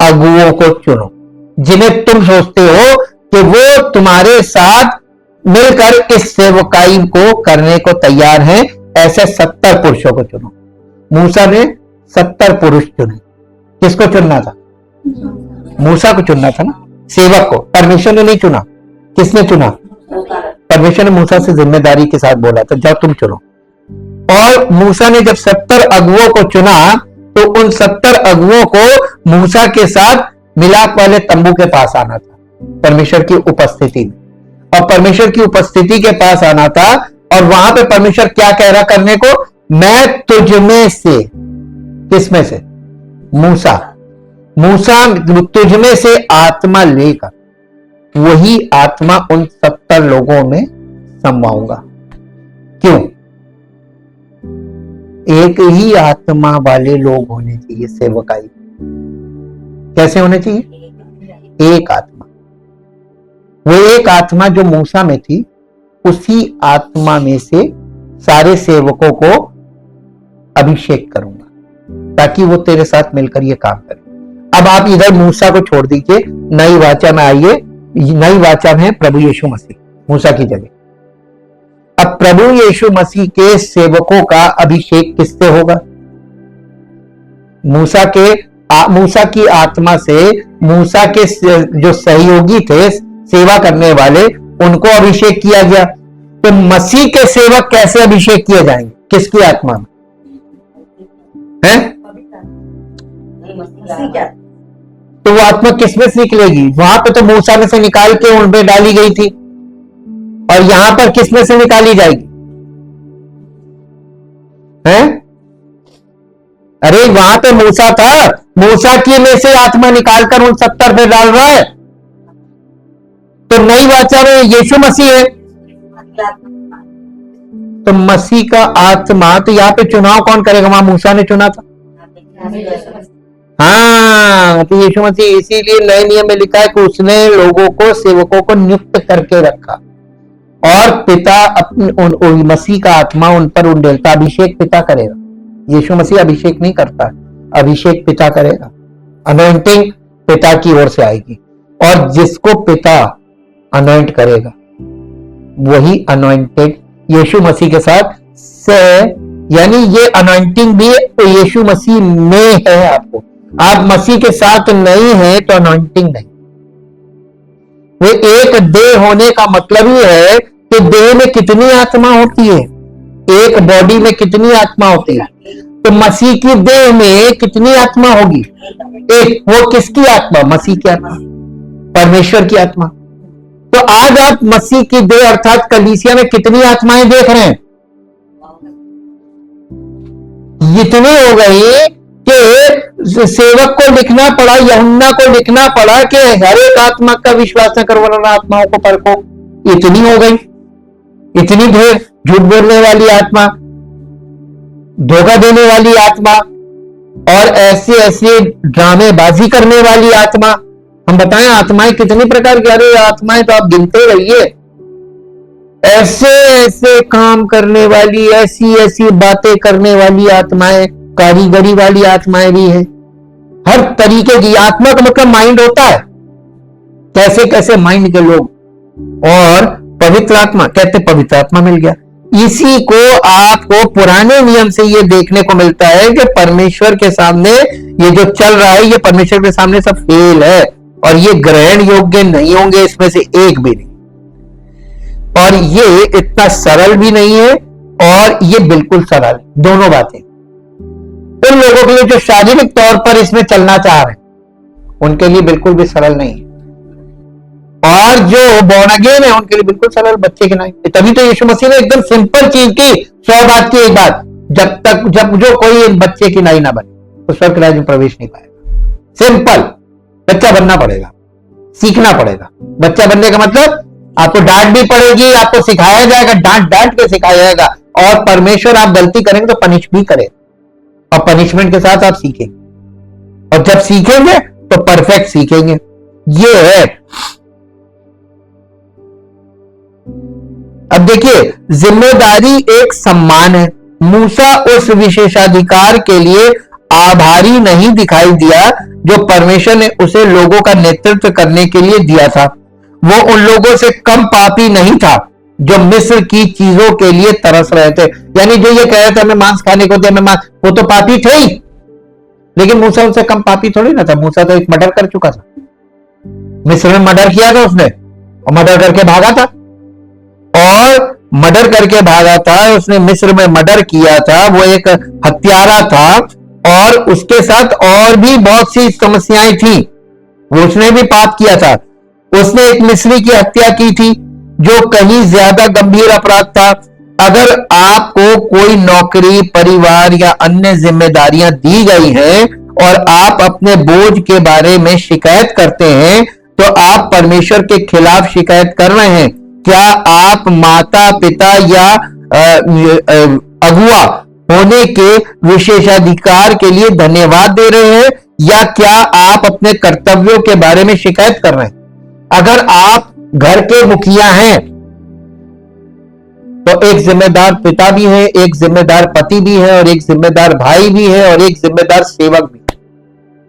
अगुओं को चुनो, जिन्हें तुम सोचते हो कि वो तुम्हारे साथ मिलकर इस सेवकाई को करने को तैयार हैं। ऐसे 70 पुरुषों को चुनो। मूसा ने 70 पुरुष चुने। किसको चुनना था? मूसा को चुनना था ना, सेवक को। परमेश्वर ने नहीं चुना। किसने चुना? परमेश्वर ने मूसा से जिम्मेदारी के साथ बोला था, जाओ तुम चुनो। और मूसा ने जब 70 अगुओं को चुना तो उन 70 अगुओं को मूसा के साथ मिलाप वाले तंबू के पास आना था, परमेश्वर की उपस्थिति में। और परमेश्वर की उपस्थिति के पास आना था, और वहां पे परमेश्वर क्या कह रहा करने को? मैं तुझ में से, किसमें से? मूसा, मूसा तुझ में से आत्मा लेकर वही आत्मा उन 70 लोगों में समाऊंगा। क्यों? एक ही आत्मा वाले लोग होने चाहिए सेवकाई। कैसे होने चाहिए? एक आत्मा। वो एक आत्मा जो मूसा में थी, उसी आत्मा में से सारे सेवकों को अभिषेक करूंगा ताकि वो तेरे साथ मिलकर ये काम करें। अब आप इधर मूसा को छोड़ दीजिए, नई वाचा में आइए। नई वाचा में प्रभु यीशु मसीह मूसा की जगह। अब प्रभु यीशु मसीह के सेवकों का अभिषेक किससे होगा? मूसा की आत्मा से मूसा के जो सहयोगी थे, सेवा करने वाले, उनको अभिषेक किया गया। तो मसीह के सेवक कैसे अभिषेक किए जाएंगे? किसकी आत्मा में? हैं? तो वो आत्मा किसमें से निकलेगी? वहां पे तो मूसा में से निकाल के उनमें डाली गई थी, और यहां पर किसमें से निकाली जाएगी? हैं? अरे वहां पे मूसा था, मूसा की में से आत्मा निकालकर उन 70 पे डाल रहा है। तो नई वाचा में यीशु मसीह है, तो मसीह का आत्मा। तो यहां पे चुनाव कौन करेगा? वहां मूसा ने चुना था। हाँ, तो यीशु मसीह, इसीलिए नए नियम में लिखा है कि उसने लोगों को, सेवकों को नियुक्त करके रखा, और पिता अपने मसीह का आत्मा उन पर उंडेलता। अभिषेक पिता करेगा, यीशु मसीह अभिषेक नहीं करता, अभिषेक पिता करेगा। अनॉइंटिंग पिता की ओर से आएगी, और जिसको पिता अनॉइंट करेगा वही अनॉइंटेड यीशु मसीह के साथ से, यानी ये अनॉइंटिंग भी तो यीशु मसीह में है। आपको, आप मसीह के साथ नहीं है तो अनॉइंटिंग नहीं। वो एक देह होने का मतलब ही है कि देह में कितनी आत्मा होती है, एक बॉडी में कितनी आत्मा होती है। तो मसीह की देह में कितनी आत्मा होगी? एक। वो किसकी आत्मा? मसीह की आत्मा, परमेश्वर की आत्मा। तो आज आप मसीह की देह अर्थात कलीसिया में कितनी आत्माएं देख रहे हैं? इतनी हो गई कि सेवक को लिखना पड़ा, यूहन्ना को लिखना पड़ा कि हर एक आत्मा का विश्वास न करो वरना आत्माओं को परखो। इतनी हो गई, इतनी ढेर। झूठ बोलने वाली आत्मा, धोखा देने वाली आत्मा, और ऐसे ऐसे ड्रामेबाजी करने वाली आत्मा। हम बताएं आत्माएं कितनी प्रकार की? अरे आत्माएं तो आप गिनते रहिए। ऐसे ऐसे काम करने वाली, ऐसी ऐसी बातें करने वाली आत्माएं, कारीगरी वाली आत्माएं भी हैं। हर तरीके की आत्मा का मतलब माइंड होता है, कैसे कैसे माइंड के लोग। और पवित्र आत्मा, कहते पवित्र आत्मा मिल गया। इसी को आपको पुराने नियम से ये देखने को मिलता है कि परमेश्वर के सामने ये जो चल रहा है, ये परमेश्वर के सामने सब फेल है, और ये ग्रहण योग्य नहीं होंगे इसमें से एक भी नहीं। और ये इतना सरल भी नहीं है, और ये बिल्कुल सरल, दोनों बातें। उन लोगों के लिए जो शारीरिक तौर पर इसमें चलना चाह रहे हैं, उनके लिए बिल्कुल भी सरल नहीं है, और जो बॉर्न अगेन है उनके लिए बिल्कुल सरल, बच्चे के नहीं। तभी तो यीशु मसीह ने एकदम सिंपल चीज की, 100 बात की एक बात, जब जो कोई बच्चे की नाई ना बने तो स्वर्ग राज्य में प्रवेश नहीं पाएगा। सिंपल, बच्चा बनना पड़ेगा, सीखना पड़ेगा। बच्चा बनने का मतलब आपको डांट भी पड़ेगी, आपको सिखाया जाएगा, डांट डांट के सिखाया जाएगा, और परमेश्वर आप गलती करेंगे तो पनिश भी करे, और पनिशमेंट के साथ आप सीखेंगे, और जब सीखेंगे तो परफेक्ट सीखेंगे। ये है। अब देखिए, जिम्मेदारी एक सम्मान है। मूसा उस विशेषाधिकार के लिए आभारी नहीं दिखाई दिया जो परमेश्वर ने उसे लोगों का नेतृत्व करने के लिए दिया था। वो उन लोगों से कम पापी नहीं था जो मिस्र की चीजों के लिए तरस रहे थे। यानी जो ये कह रहे थे हमें मांस खाने को दे, हमें मांस, वो तो पापी थे ही, लेकिन मूसा उनसे कम पापी थोड़ी ना था। मूसा तो एक मर्डर कर चुका था, मिस्र में मर्डर किया था उसने, और मर्डर करके भागा था, और मर्डर करके भागा था उसने, मिस्र में मर्डर किया था। वो एक हत्यारा था, और उसके साथ और भी बहुत सी समस्याएं थी। उसने भी पाप किया था। उसने एक मिस्री की हत्या की थी, जो कहीं ज्यादा गंभीर अपराध था। अगर आपको कोई नौकरी, परिवार या अन्य जिम्मेदारियां दी गई हैं और आप अपने बोझ के बारे में शिकायत करते हैं, तो आप परमेश्वर के खिलाफ शिकायत कर रहे हैं। क्या आप माता पिता या अगुआ होने के विशेषाधिकार के लिए धन्यवाद दे रहे हैं, या क्या आप अपने कर्तव्यों के बारे में शिकायत कर रहे हैं? अगर आप घर के मुखिया हैं तो एक जिम्मेदार पिता भी है, एक जिम्मेदार पति भी है, और एक जिम्मेदार भाई भी है, और एक जिम्मेदार सेवक भी है।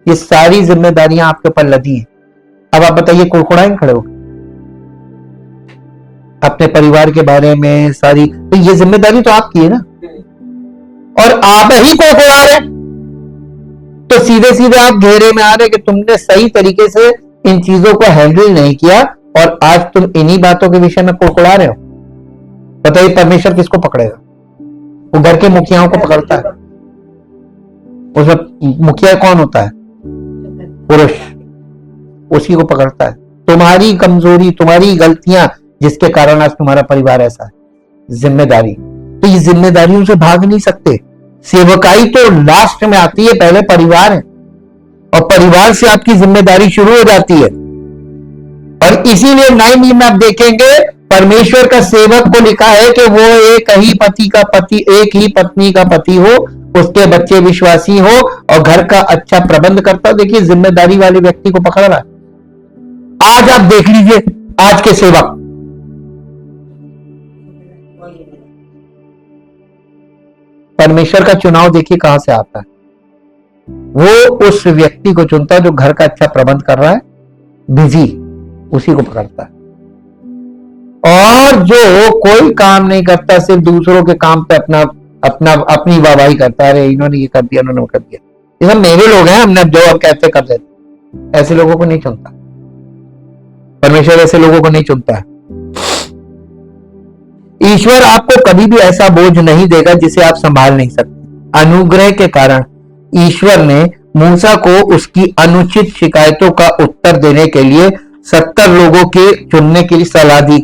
ये सारी जिम्मेदारियां आपके ऊपर लदी हैं। अब आप बताइए, कुड़कुड़ाएं खड़े हो अपने परिवार के बारे में सारी, तो ये जिम्मेदारी तो आपकी है ना, और आप ही कुड़कुड़ा रहे, तो सीधे सीधे आप घेरे में आ रहे कि तुमने सही तरीके से इन चीजों को हैंडल नहीं किया, और आज तुम इन्हीं बातों के विषय में कुड़कुड़ा रहे हो। बताइए, परमेश्वर किसको पकड़ेगा? वो घर के मुखियाओं को पकड़ता है। उसमें मुखिया कौन होता है? पुरुष, उसी को पकड़ता है। तुम्हारी कमजोरी, तुम्हारी गलतियां जिसके कारण आज तुम्हारा परिवार ऐसा है, जिम्मेदारी, तो ये जिम्मेदारियों से भाग नहीं सकते। सेवकाई तो लास्ट में आती है, पहले परिवार है, और परिवार से आपकी जिम्मेदारी शुरू हो जाती है। और इसीलिए नए नियम में आप देखेंगे, परमेश्वर का सेवक को लिखा है कि वो एक ही पति का पति, एक ही पत्नी का पति हो, उसके बच्चे विश्वासी हो, और घर का अच्छा प्रबंध करता। देखिए, जिम्मेदारी वाले व्यक्ति को पकड़ रहा है। आज आप देख लीजिए, आज के सेवक, परमेश्वर का चुनाव देखिए कहां से आता है। वो उस व्यक्ति को चुनता है जो घर का अच्छा प्रबंध कर रहा है, बिजी, उसी को पकड़ता है। और जो कोई काम नहीं करता, सिर्फ दूसरों के काम पे अपनी वाहवाही करता है, अरे इन्होंने ये कर दिया, उन्होंने वो कर दिया, ये सब मेरे लोग हैं, हमने जो अब कहते कर देते। ऐसे लोगों को नहीं चुनता परमेश्वर, ऐसे लोगों को नहीं चुनता है। ईश्वर आपको कभी भी ऐसा बोझ नहीं देगा जिसे आप संभाल नहीं सकते। अनुग्रह के कारण ईश्वर ने मूसा को उसकी अनुचित शिकायतों का उत्तर देने के लिए 70 लोगों के चुनने की सलाह दी।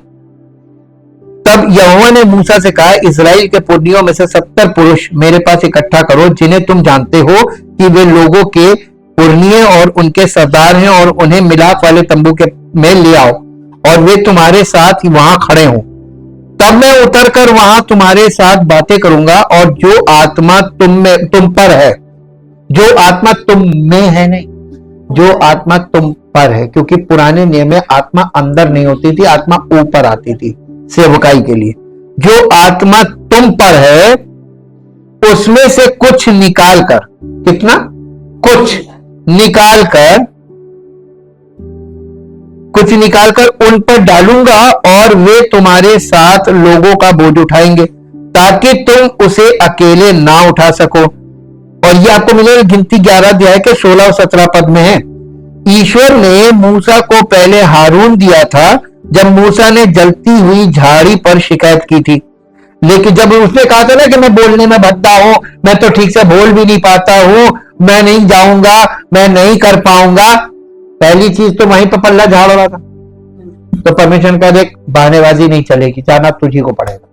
तब यहोवा ने मूसा से कहा, इस्राएल के पुरनियों में से 70 पुरुष मेरे पास इकट्ठा करो, जिन्हें तुम जानते हो कि वे लोगों के पुरनिये और उनके सरदार हैं, और उन्हें मिलाप वाले तंबू के में ले आओ, और वे तुम्हारे साथ वहां खड़े हों। तब मैं उतरकर वहां तुम्हारे साथ बातें करूंगा, और जो आत्मा तुम पर है, जो आत्मा तुम में है नहीं, जो आत्मा तुम पर है, क्योंकि पुराने नियम में आत्मा अंदर नहीं होती थी, आत्मा ऊपर आती थी सेवकाई के लिए। जो आत्मा तुम पर है उसमें से कुछ निकाल कर, कितना? कुछ निकाल कर उन पर डालूंगा, और वे तुम्हारे साथ लोगों का बोझ उठाएंगे, ताकि तुम उसे अकेले ना उठा सको। और ये आपको मिलेगा गिनती 11 अध्याय के 16 और 17 पद में है। ईश्वर ने मूसा को पहले हारून दिया था जब मूसा ने जलती हुई झाड़ी पर शिकायत की थी, लेकिन जब उसने कहा था ना कि मैं बोलने में भद्दा हूं, मैं तो ठीक से बोल भी नहीं पाता हूं, मैं नहीं जाऊंगा, मैं नहीं कर पाऊंगा, पहली चीज तो वहीं पर पल्ला झाड़ रहा था। तो परमेश्वर का देख, बहानेबाजी नहीं चलेगी, जाना तुझी को पड़ेगा,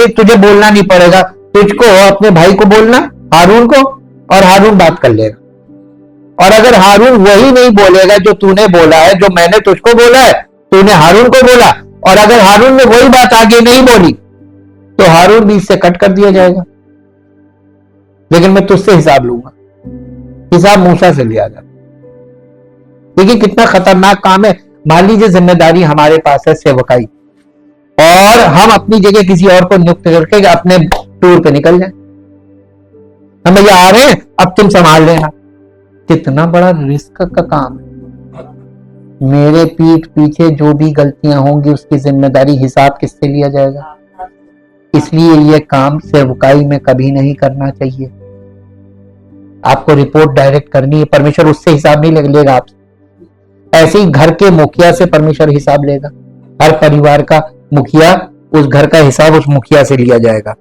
तुझे बोलना नहीं पड़ेगा, तुझको अपने भाई को बोलना, हारून को, और हारून बात कर लेगा। और अगर हारून वही नहीं बोलेगा जो तूने बोला है, जो मैंने तुझको बोला है, तूने हारून को बोला, और अगर हारून ने वही बात आगे नहीं बोली, तो हारून बीच से कट कर दिया जाएगा। लेकिन मैं तुझसे हिसाब लूंगा, हिसाब मूसा से लिया जाता। देखिए कितना खतरनाक काम है। मान लीजिए जिम्मेदारी हमारे पास है सेवकाई, और हम अपनी जगह किसी और को नियुक्त करके अपने टूर पे निकल जाए, हम भैया आ रहे हैं, अब तुम संभाल लेना। कितना बड़ा रिस्क का काम है। मेरे पीठ पीछे जो भी गलतियां होंगी उसकी जिम्मेदारी, हिसाब किससे लिया जाएगा? इसलिए यह काम सेवकाई में कभी नहीं करना चाहिए। आपको रिपोर्ट डायरेक्ट करनी है, परमेश्वर उससे हिसाब नहीं लेगा आपसे। ऐसे ही घर के मुखिया से परमेश्वर हिसाब लेगा। हर परिवार का मुखिया, उस घर का हिसाब उस मुखिया से लिया जाएगा।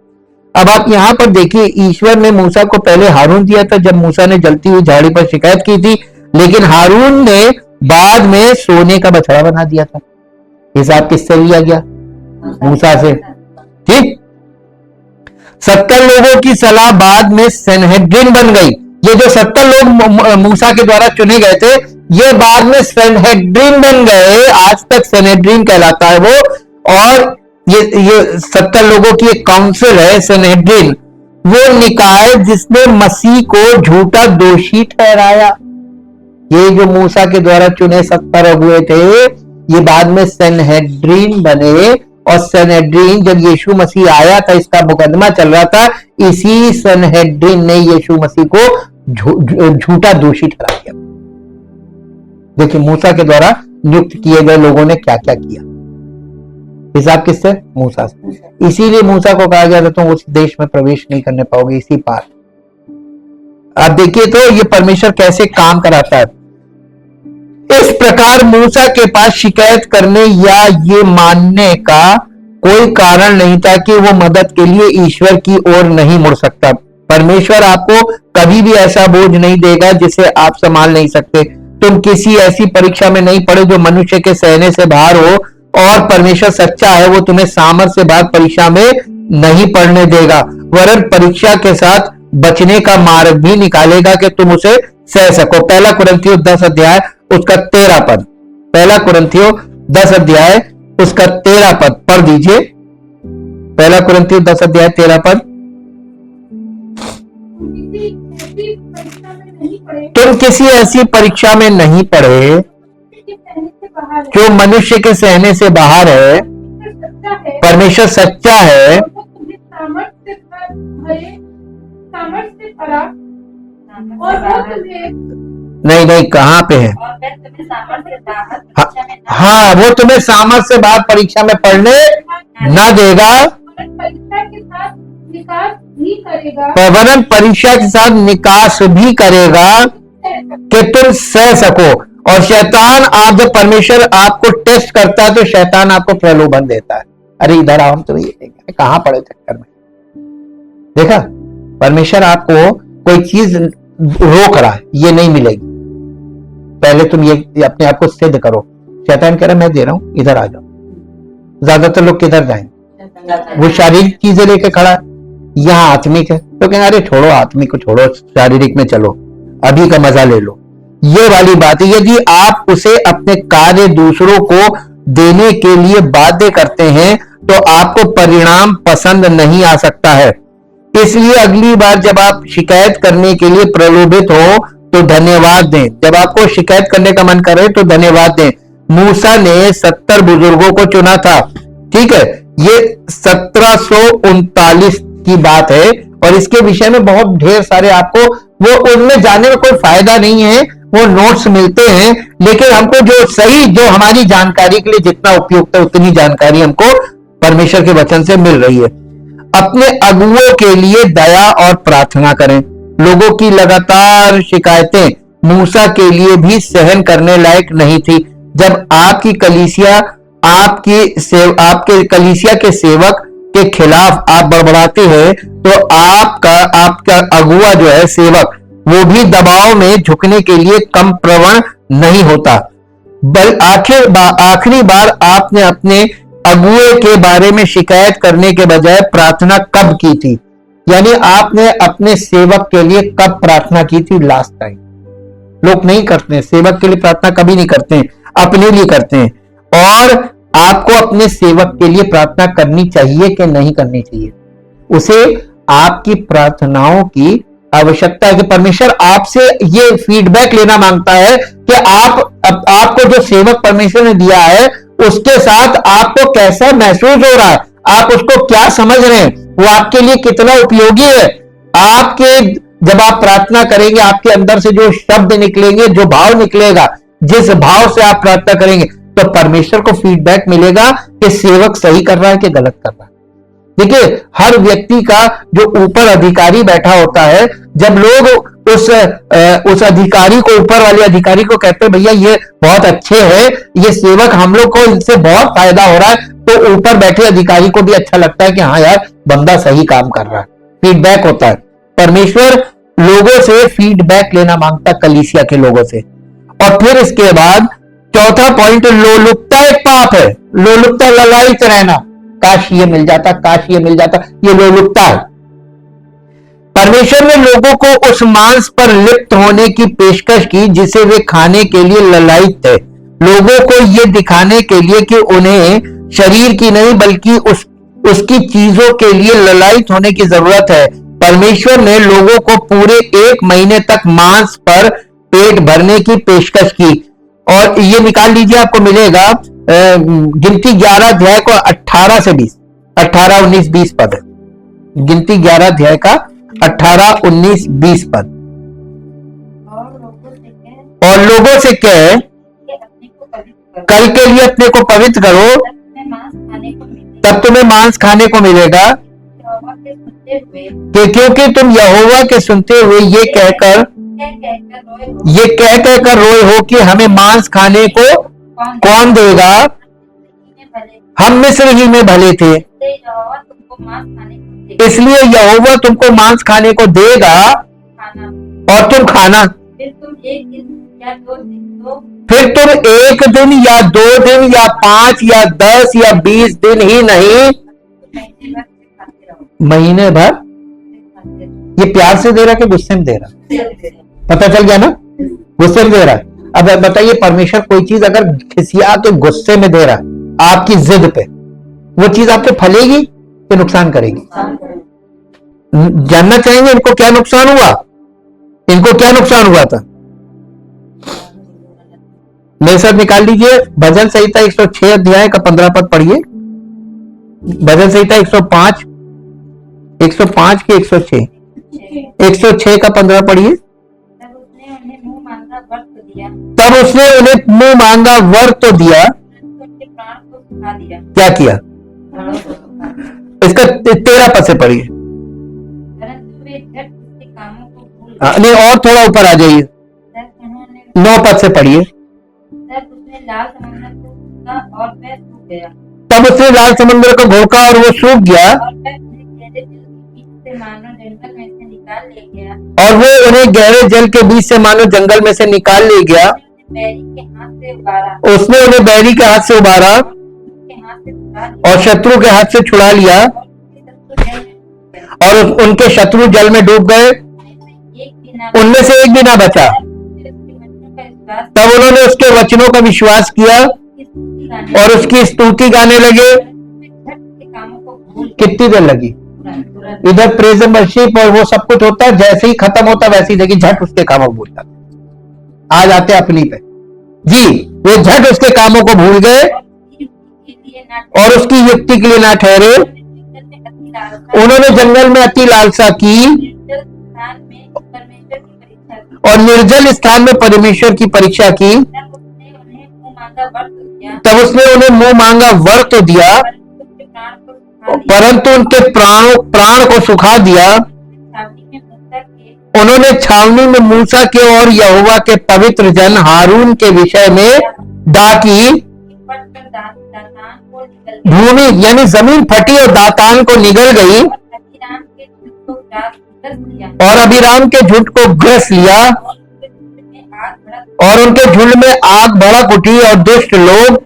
अब आप यहां पर देखिए, ईश्वर ने मूसा को पहले हारून दिया था जब मूसा ने जलती हुई झाड़ी पर शिकायत की थी, लेकिन हारून ने बाद में सोने का बछड़ा बना दिया था। हिसाब किससे लिया गया? मूसा से। ठीक। 70 लोगों की सलाह बाद में सनहेड्रिन बन गई। ये जो 70 लोग मूसा के द्वारा चुने गए थे, ये बाद में सनहेड्रिन बन गए। आज तक सनहेड्रिन कहलाता है वो। और ये 70 लोगों की एक काउंसिल है सनहेड्रिन, वो निकाय जिसने मसीह को झूठा दोषी ठहराया। ये जो मूसा के द्वारा चुने 70 हुए थे, ये बाद में सनहेड्रिन बने। और सनहेड्रिन जब यीशु मसीह आया था, इसका मुकदमा चल रहा था, इसी सनहेड्रिन ने यीशु मसीह को झूठा दोषी ठहरा दिया। देखिए मूसा के द्वारा नियुक्त किए गए लोगों ने क्या क्या किया। हिसाब किससे? मूसा से। इसीलिए मूसा को कहा गया था तुम उस देश में प्रवेश नहीं करने पाओगे, इसी पार। आप देखिए तो ये परमेश्वर कैसे काम कराता है। इस प्रकार मूसा के पास शिकायत करने या ये मानने का कोई कारण नहीं था कि वो मदद के लिए ईश्वर की ओर नहीं मुड़ सकता। परमेश्वर आपको कभी भी ऐसा बोझ नहीं देगा जिसे आप संभाल नहीं सकते। तुम किसी ऐसी परीक्षा में नहीं पड़े जो मनुष्य के सहने से बाहर हो, और परमेश्वर सच्चा है, वो तुम्हें सामर्थ से बाहर परीक्षा में नहीं पड़ने देगा, वरन परीक्षा के साथ बचने का मार्ग भी निकालेगा कि तुम उसे सह सको। पहला कुरिन्थियों 10 अध्याय उसका 13 पद। पहला कुरिन्थियों 10 अध्याय उसका 13 पद पढ़ दीजिए। पहला कुरिन्थियों 10 अध्याय 13 पद। तुम किसी ऐसी परीक्षा में नहीं पड़े जो मनुष्य के सहने से बाहर है। परमेश्वर सच्चा है, नहीं कहां पे है? हाँ, वो तुम्हें सामर्थ से बाहर परीक्षा में पढ़ने न देगा, वरन परीक्षा के साथ निकास भी करेगा कि तुम सह सको। और शैतान, आप जब परमेश्वर आपको टेस्ट करता है तो शैतान आपको प्रलोभन देता है। अरे इधर आओ, हम तो ये कहां पड़े चक्कर में। देखा, परमेश्वर आपको कोई चीज रोक रहा है, ये नहीं मिलेगी, पहले तुम ये अपने आप को सिद्ध करो। शैतान कह रहा मैं दे रहा हूं, इधर आ जाओ। ज्यादातर लोग किधर जाएंगे? वो शारीरिक चीजें लेके खड़ा है, यहाँ आत्मिक है तो कहेंगे अरे छोड़ो, आत्मिक को छोड़ो, शारीरिक में चलो, अभी का मजा ले लो। ये वाली बात है। यदि आप उसे अपने कार्य दूसरों को देने के लिए बाध्य करते हैं तो आपको परिणाम पसंद नहीं आ सकता है। इसलिए अगली बार जब आप शिकायत करने के लिए प्रलोभित हो तो धन्यवाद दें। जब आपको शिकायत करने का मन करे तो धन्यवाद दें। मूसा ने 70 बुजुर्गों को चुना था, ठीक है। ये 1739 की बात है और इसके विषय में बहुत ढेर सारे आपको वो उनमें जाने में कोई फायदा नहीं है, वो नोट्स मिलते हैं, लेकिन हमको जो सही, जो हमारी जानकारी के लिए जितना उपयुक्त है उतनी जानकारी हमको परमेश्वर के वचन से मिल रही है। अपने अगुओं के लिए दया और प्रार्थना करें। लोगों की लगातार शिकायतें मूसा के लिए भी सहन करने लायक नहीं थी। जब आपकी कलीसिया आपके कलीसिया के सेवक के खिलाफ आप बड़बड़ाते हैं तो आपका अगुआ जो है, सेवक, वो भी दबाव में झुकने के लिए कम प्रवण नहीं होता। आखिरी बार आपने अपने अगुए के बारे में शिकायत करने के बजाय प्रार्थना कब की थी? यानी आपने अपने सेवक के लिए कब प्रार्थना की थी लास्ट टाइम? लोग नहीं करते हैं, सेवक के लिए प्रार्थना कभी नहीं करते हैं, अपने लिए करते हैं। और आपको अपने सेवक के लिए प्रार्थना करनी चाहिए कि नहीं करनी चाहिए? उसे आपकी प्रार्थनाओं की आवश्यकता है कि परमेश्वर आपसे ये फीडबैक लेना मांगता है कि आपको जो सेवक परमेश्वर ने दिया है उसके साथ आपको कैसा महसूस हो रहा है, आप उसको क्या समझ रहे हैं, वो आपके लिए कितना उपयोगी है। जब आप प्रार्थना करेंगे, आपके अंदर से जो शब्द निकलेंगे, जो भाव निकलेगा, जिस भाव से आप प्रार्थना करेंगे, तो परमेश्वर को फीडबैक मिलेगा कि सेवक सही कर रहा है कि गलत कर रहा है। देखिए, हर व्यक्ति का जो ऊपर अधिकारी बैठा होता है, जब लोग उस अधिकारी को, ऊपर वाले अधिकारी को कहते हैं भैया ये बहुत अच्छे हैं, ये सेवक, हम लोग को इनसे बहुत फायदा हो रहा है, तो ऊपर बैठे अधिकारी को भी अच्छा लगता है कि हाँ यार बंदा सही काम कर रहा है, फीडबैक होता है। परमेश्वर लोगों से फीडबैक लेना मांगता, कलीसिया के लोगों से। और फिर इसके बाद चौथा पॉइंट, लोलुपता एक पाप है। लोलुपता, ललायित रहना, काश ये मिल जाता, काश ये मिल जाता, ये लोलुपता है। परमेश्वर ने लोगों को उस मांस पर लिप्त होने की पेशकश की जिसे वे खाने के लिए ललायित थे, लोगों को यह दिखाने के लिए कि उन्हें शरीर की नहीं बल्कि उसकी चीजों के लिए ललायित होने की जरूरत है। परमेश्वर ने लोगों को पूरे 1 महीने तक मांस पर पेट भरने की पेशकश की। और ये निकाल लीजिए, आपको मिलेगा गिनती 11 अध्याय को 18 से 20, 18, 19, 20 पद है। गिनती 11 अध्याय का 18, 19, 20 पद। और लोगों से कहे कल के लिए अपने को पवित्र करो, तब तुम्हें मांस खाने को मिलेगा, कि क्योंकि तुम यहोवा के सुनते हुए ये कह कर रोए हो कि हमें मांस खाने को कौन देगा, हम मिस्र ही में भले थे, इसलिए यहोवा तुमको मांस खाने को देगा और तुम खाना। फिर तुम 1 दिन या 2 दिन या 5 या 10 या 20 दिन ही नहीं, महीने भर। ये प्यार से दे रहा कि गुस्से में दे रहा? पता चल गया ना, गुस्से में दे रहा। अब बताइए, परमेश्वर कोई चीज अगर खिसिया के गुस्से में दे रहा आपकी जिद पे, वो चीज आपको फलेगी कि नुकसान करेगी? जानना चाहेंगे इनको क्या नुकसान हुआ? इनको क्या नुकसान हुआ था? मेरे साथ निकाल लीजिए भजन संहिता 106 अध्याय का 15 पद पढ़िए। भजन संहिता 105 के 106, 106 का 15 पढ़िए। तब उसने उन्हें मुंह मांगा वर तो दिया, क्या किया? इसका 13 पद से पढ़िए। नहीं, और थोड़ा ऊपर आ जाइए, 9 पद से पढ़िए। तब उसने लाल समुद्र को घोंका और वो सूख गया, और वो उन्हें गहरे जल के बीच से मानो जंगल में से निकाल ले गया। उसने उन्हें बैरी के हाथ से उबारा और शत्रु के हाथ से छुड़ा लिया, और उनके शत्रु जल में डूब गए, उनमें से एक भी ना बचा। तब उन्होंने उसके वचनों का विश्वास किया और उसकी स्तुति गाने लगे। कितनी देर लगी? इधर प्रेज एंड वर्शिप और वो सब कुछ होता है, जैसे ही खत्म होता वैसे ही देखिए झट उसके कामों को भूल जाते। आ जाते अपनी पे जी, वो झट उसके कामों को भूल गए और उसकी युक्ति के लिए ना ठहरे। उन्होंने जंगल में अति लालसा की और निर्जल स्थान में परमेश्वर की परीक्षा की। तब उसने उन्हें मुंह मांगा वर तो दिया, परंतु उनके प्राण को सुखा दिया। उन्होंने छावनी में मूसा के और यहोवा के पवित्र जन हारून के विषय में डाकी। भूमि यानी जमीन फटी और दातान को निगल गई, और अभिराम के झुंड को ग्रस लिया, और उनके झुंड में आग भड़क उठी और दुष्ट लोग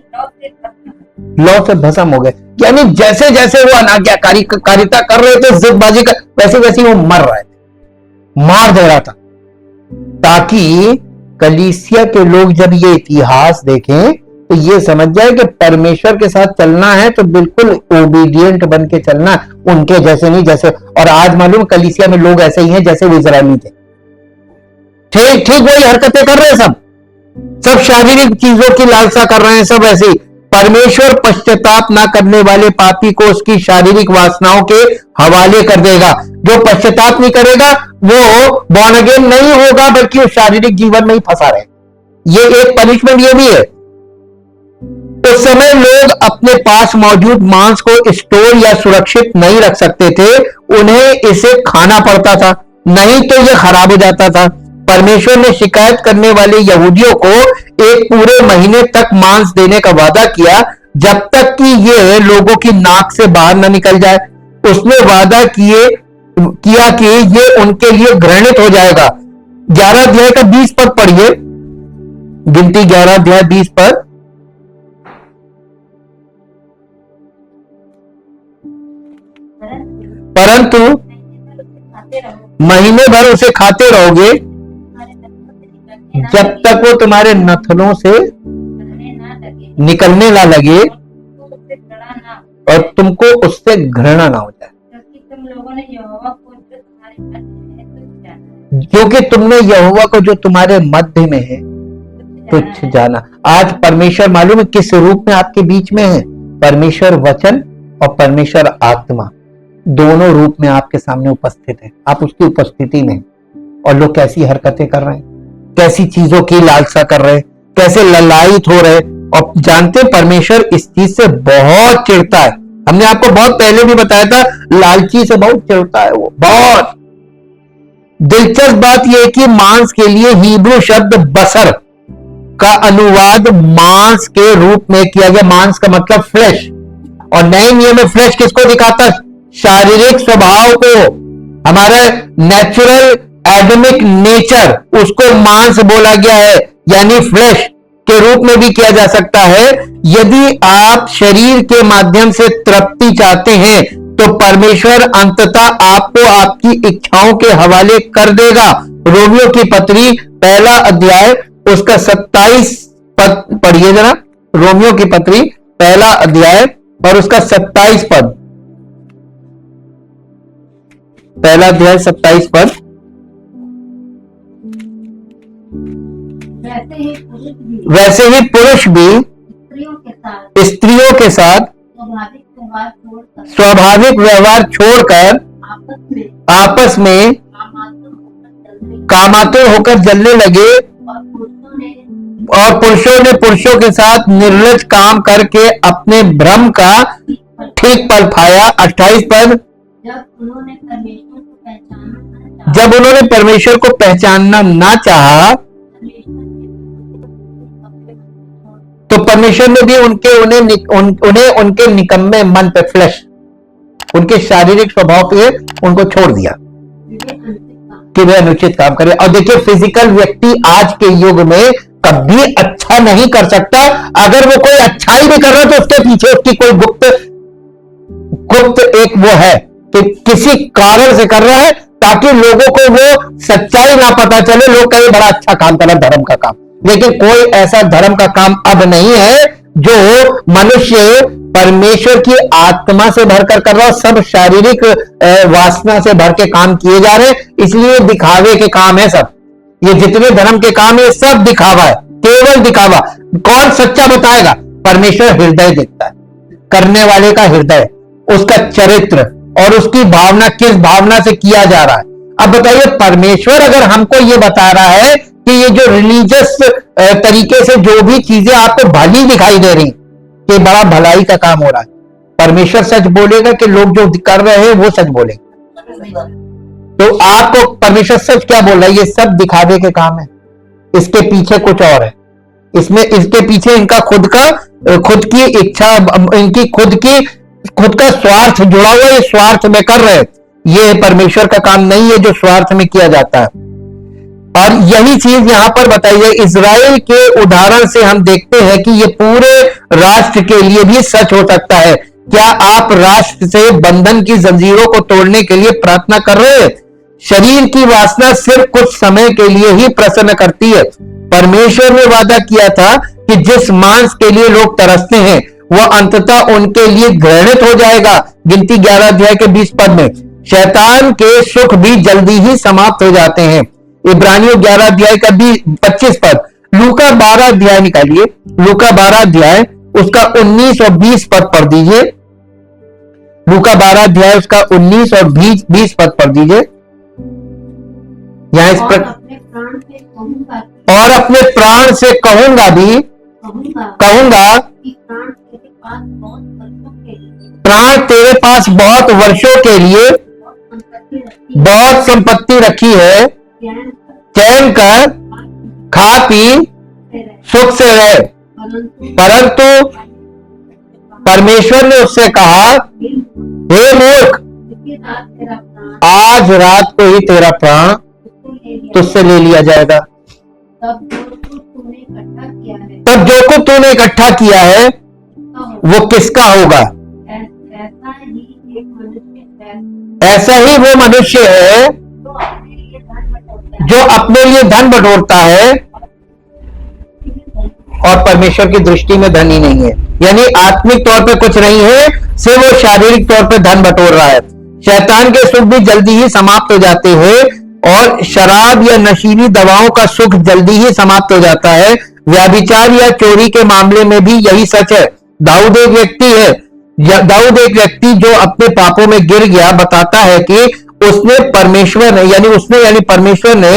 लौ से भस्म हो गए। यानी जैसे जैसे वो अनाज्ञाकारिता कर रहे थे, जिदबाजी कर, वैसे वैसे वो मर रहे थे, मार दे रहा था, ताकि कलीसिया के लोग जब ये इतिहास देखें तो ये समझ जाए कि परमेश्वर के साथ चलना है तो बिल्कुल ओबीडियंट बन के चलना, उनके जैसे नहीं जैसे। और आज मालूम कलीसिया में लोग ऐसे ही हैं जैसे वो इजरायली थे, ठीक ठीक वही हरकतें कर रहे हैं, सब शारीरिक चीजों की लालसा कर रहे हैं, सब ऐसे ही। परमेश्वर पश्चाताप ना करने वाले पापी को उसकी शारीरिक वासनाओं के हवाले कर देगा। जो पश्चाताप नहीं करेगा वो बॉर्न अगेन नहीं होगा, बल्कि वो शारीरिक जीवन में ही फंसा रहे। ये एक पनिशमेंट ये भी है। उस समय लोग अपने पास मौजूद मांस को स्टोर या सुरक्षित नहीं रख सकते थे, उन्हें इसे खाना पड़ता था, नहीं तो यह खराब हो जाता था। परमेश्वर ने शिकायत करने वाले यहूदियों को एक पूरे महीने तक मांस देने का वादा किया, जब तक कि ये लोगों की नाक से बाहर न निकल जाए। उसने वादा किया कि ये उनके लिए घृणित हो जाएगा। 11 अध्याय का 20 पद पढ़िए, गिनती 11 अध्याय 20 पद। परंतु महीने भर उसे खाते रहोगे जब तक वो तुम्हारे नथनों से निकलने ना लगे और तुमको उससे घृणा ना हो जाए, क्योंकि तुमने यहोवा को जो तुम्हारे मध्य में है तुच्छ जाना। आज परमेश्वर मालूम है किस रूप में आपके बीच में है? परमेश्वर वचन और परमेश्वर आत्मा दोनों रूप में आपके सामने उपस्थित है। आप उसकी उपस्थिति में, और लोग कैसी हरकतें कर रहे हैं, कैसी चीजों की लालसा कर रहे हैं, कैसे ललायित हो रहे। और जानते परमेश्वर इस चीज से बहुत चिढ़ता है। हमने आपको बहुत पहले भी बताया था, लालची से बहुत चिढ़ता है वो, बहुत। दिलचस्प बात यह है कि मांस के लिए हिब्रू शब्द बसर का अनुवाद मांस के रूप में किया गया। मांस का मतलब फ्लैश, और नए नियम में फ्लैश किसको दिखाता है? शारीरिक स्वभाव को, हमारा नेचुरल एडमिक नेचर, उसको मांस बोला गया है, यानी फ्लैश के रूप में भी किया जा सकता है। यदि आप शरीर के माध्यम से तृप्ति चाहते हैं तो परमेश्वर अंततः आपको आपकी इच्छाओं के हवाले कर देगा। रोमियो की पत्री पहला अध्याय उसका 27 पद पढ़िए जरा। रोमियो की पत्री पहला अध्याय और उसका 27 पद, पहला अध्याय 27 पद। वैसे ही पुरुष भी स्त्रियों के साथ स्वाभाविक व्यवहार छोड़कर आपस में कामातुर होकर जलने लगे, और पुरुषों ने पुरुषों के साथ निर्लज काम करके अपने भ्रम का ठीक पल पाया। 28 पद, जब उन्होंने परमेश्वर को पहचानना ना चाहा तो परमेश्वर ने भी उन्हें उनके निकम्मे मन पे, फ्लैश, उनके शारीरिक स्वभाव पे उनको छोड़ दिया कि वे अनुचित काम करें। और देखिए, फिजिकल व्यक्ति आज के युग में कभी अच्छा नहीं कर सकता। अगर वो कोई अच्छाई भी कर रहा है तो उसके पीछे उसकी कोई गुप्त एक वो है कि किसी कारण से कर रहा है, ताकि लोगों को वो सच्चाई ना पता चले, लोग कहीं बड़ा अच्छा काम कर रहा है, धर्म का काम। लेकिन कोई ऐसा धर्म का काम अब नहीं है जो मनुष्य परमेश्वर की आत्मा से भरकर कर रहा है। सब शारीरिक वासना से भर के काम किए जा रहे हैं, इसलिए दिखावे के काम है सब। ये जितने धर्म के काम है सब दिखावा है, केवल दिखावा। कौन सच्चा बताएगा? परमेश्वर हृदय देखता है, करने वाले का हृदय, उसका चरित्र और उसकी भावना किस भावना से किया जा रहा है। अब बताइए, परमेश्वर अगर हमको ये बता रहा है कि ये जो रिलीजियस तरीके से जो भी चीजें आपको भली दिखाई दे रही कि बड़ा भलाई का काम हो रहा है, परमेश्वर सच बोलेगा कि लोग जो कर रहे हैं वो सच बोलेंगे? तो आपको परमेश्वर सच क्या बोल रहा है? ये सब दिखावे के काम है, इसके पीछे कुछ और है। इसके पीछे इनका खुद की इच्छा, इनकी खुद का स्वार्थ जुड़ा हुआ है, स्वार्थ में कर रहे हैं। ये परमेश्वर का काम नहीं है जो स्वार्थ में किया जाता है। और यही चीज यहां पर बताई है। इजराइल के उदाहरण से हम देखते हैं कि ये पूरे राष्ट्र के लिए भी सच हो सकता है। क्या आप राष्ट्र से बंधन की जंजीरों को तोड़ने के लिए प्रार्थना कर रहे हैं? शरीर की वासना सिर्फ कुछ समय के लिए ही प्रसन्न करती है। परमेश्वर ने वादा किया था कि जिस मांस के लिए लोग तरसते हैं वह अंततः उनके लिए घृणित हो जाएगा। गिनती 11 अध्याय के 20 पद में शैतान के सुख भी जल्दी ही समाप्त हो जाते हैं। इब्रानियों 11 अध्याय का 25 पद। लूका 12 अध्याय निकालिए, लूका 12 अध्याय उसका 19 और 20 पद पढ़ दीजिए। लूका 12 अध्याय उसका 19 और 20 पद पढ़ दीजिए। यहां इस पर, और अपने प्राण से कहूंगा भी, प्राण तेरे पास बहुत वर्षों के लिए बहुत संपत्ति रखी है, चैन कर खा पी सुख से रहे। परंतु परमेश्वर ने उससे कहा, हे मूर्ख, आज रात को ही तेरा प्राण तुझसे ले लिया जाएगा। तब जो कुछ तूने इकट्ठा किया है वो किसका होगा? ऐसा ही वो मनुष्य है जो अपने लिए धन बटोरता है और परमेश्वर की दृष्टि में धनी नहीं है, यानी आत्मिक तौर पे कुछ नहीं है, सिर्फ वो शारीरिक तौर पे धन बटोर रहा है। शैतान के सुख भी जल्दी ही समाप्त हो जाते हैं और शराब या नशीली दवाओं का सुख जल्दी ही समाप्त हो जाता है। व्याभिचार या चोरी के मामले में भी यही सच है। दाऊद एक व्यक्ति जो अपने पापों में गिर गया, बताता है कि उसने परमेश्वर ने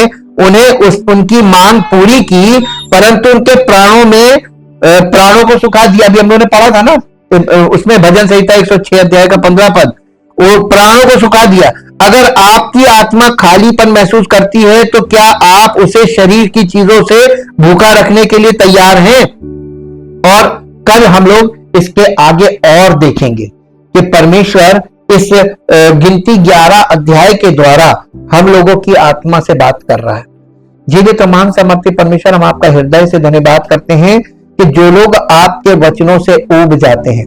उनकी मांग पूरी की, परंतु उनके प्राणों को सुखा दिया। अभी हम लोगों ने पढ़ा था ना उसमें भजन संहिता 106 अध्याय का 15 पद, वो प्राणों को सुखा दिया। अगर आपकी आत्मा खालीपन महसूस करती है तो क्या आप उसे शरीर की चीजों से भूखा रखने के लिए तैयार हैं? और कल हम लोग इसके आगे और देखेंगे कि परमेश्वर इस गिनती 11 अध्याय के द्वारा हम लोगों की आत्मा से बात कर रहा है। जीवित तो महान सामर्थी परमेश्वर, हम आपका हृदय से धन्यवाद करते हैं कि जो लोग आपके वचनों से ऊब जाते हैं,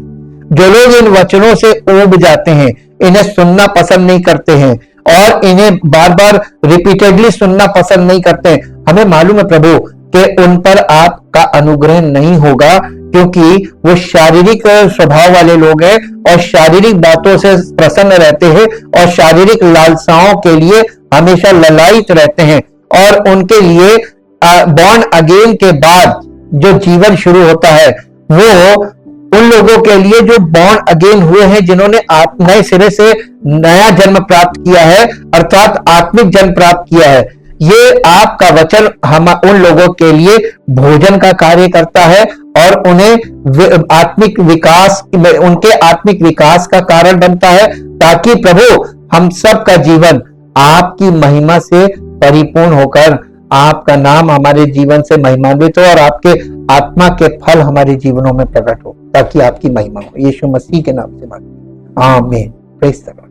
जो लोग इन वचनों से ऊब जाते हैं, इन्हें सुनना पसंद नहीं करते हैं और इन्हें बार बार रिपीटेडली सुनना पसंद नहीं करते हैं, हमें मालूम है प्रभु कि उन पर आपका अनुग्रह नहीं होगा, क्योंकि वो शारीरिक स्वभाव वाले लोग हैं और शारीरिक बातों से प्रसन्न रहते हैं और शारीरिक लालसाओं के लिए हमेशा ललायित रहते हैं। और उनके लिए बॉर्न अगेन के बाद जो जीवन शुरू होता है वो उन लोगों के लिए जो बॉर्न अगेन हुए हैं, जिन्होंने नए सिरे से नया जन्म प्राप्त किया है, अर्थात आत्मिक जन्म प्राप्त किया है। ये आपका वचन हम उन लोगों के लिए भोजन का कार्य करता है और उन्हें आत्मिक विकास, उनके आत्मिक विकास का कारण बनता है, ताकि प्रभु हम सब का जीवन आपकी महिमा से परिपूर्ण होकर आपका नाम हमारे जीवन से महिमान्वित हो और आपके आत्मा के फल हमारे जीवनों में प्रकट हो, ताकि आपकी महिमा हो। यीशु मसीह के नाम से मांगते हैं, आमीन। Praise the Lord.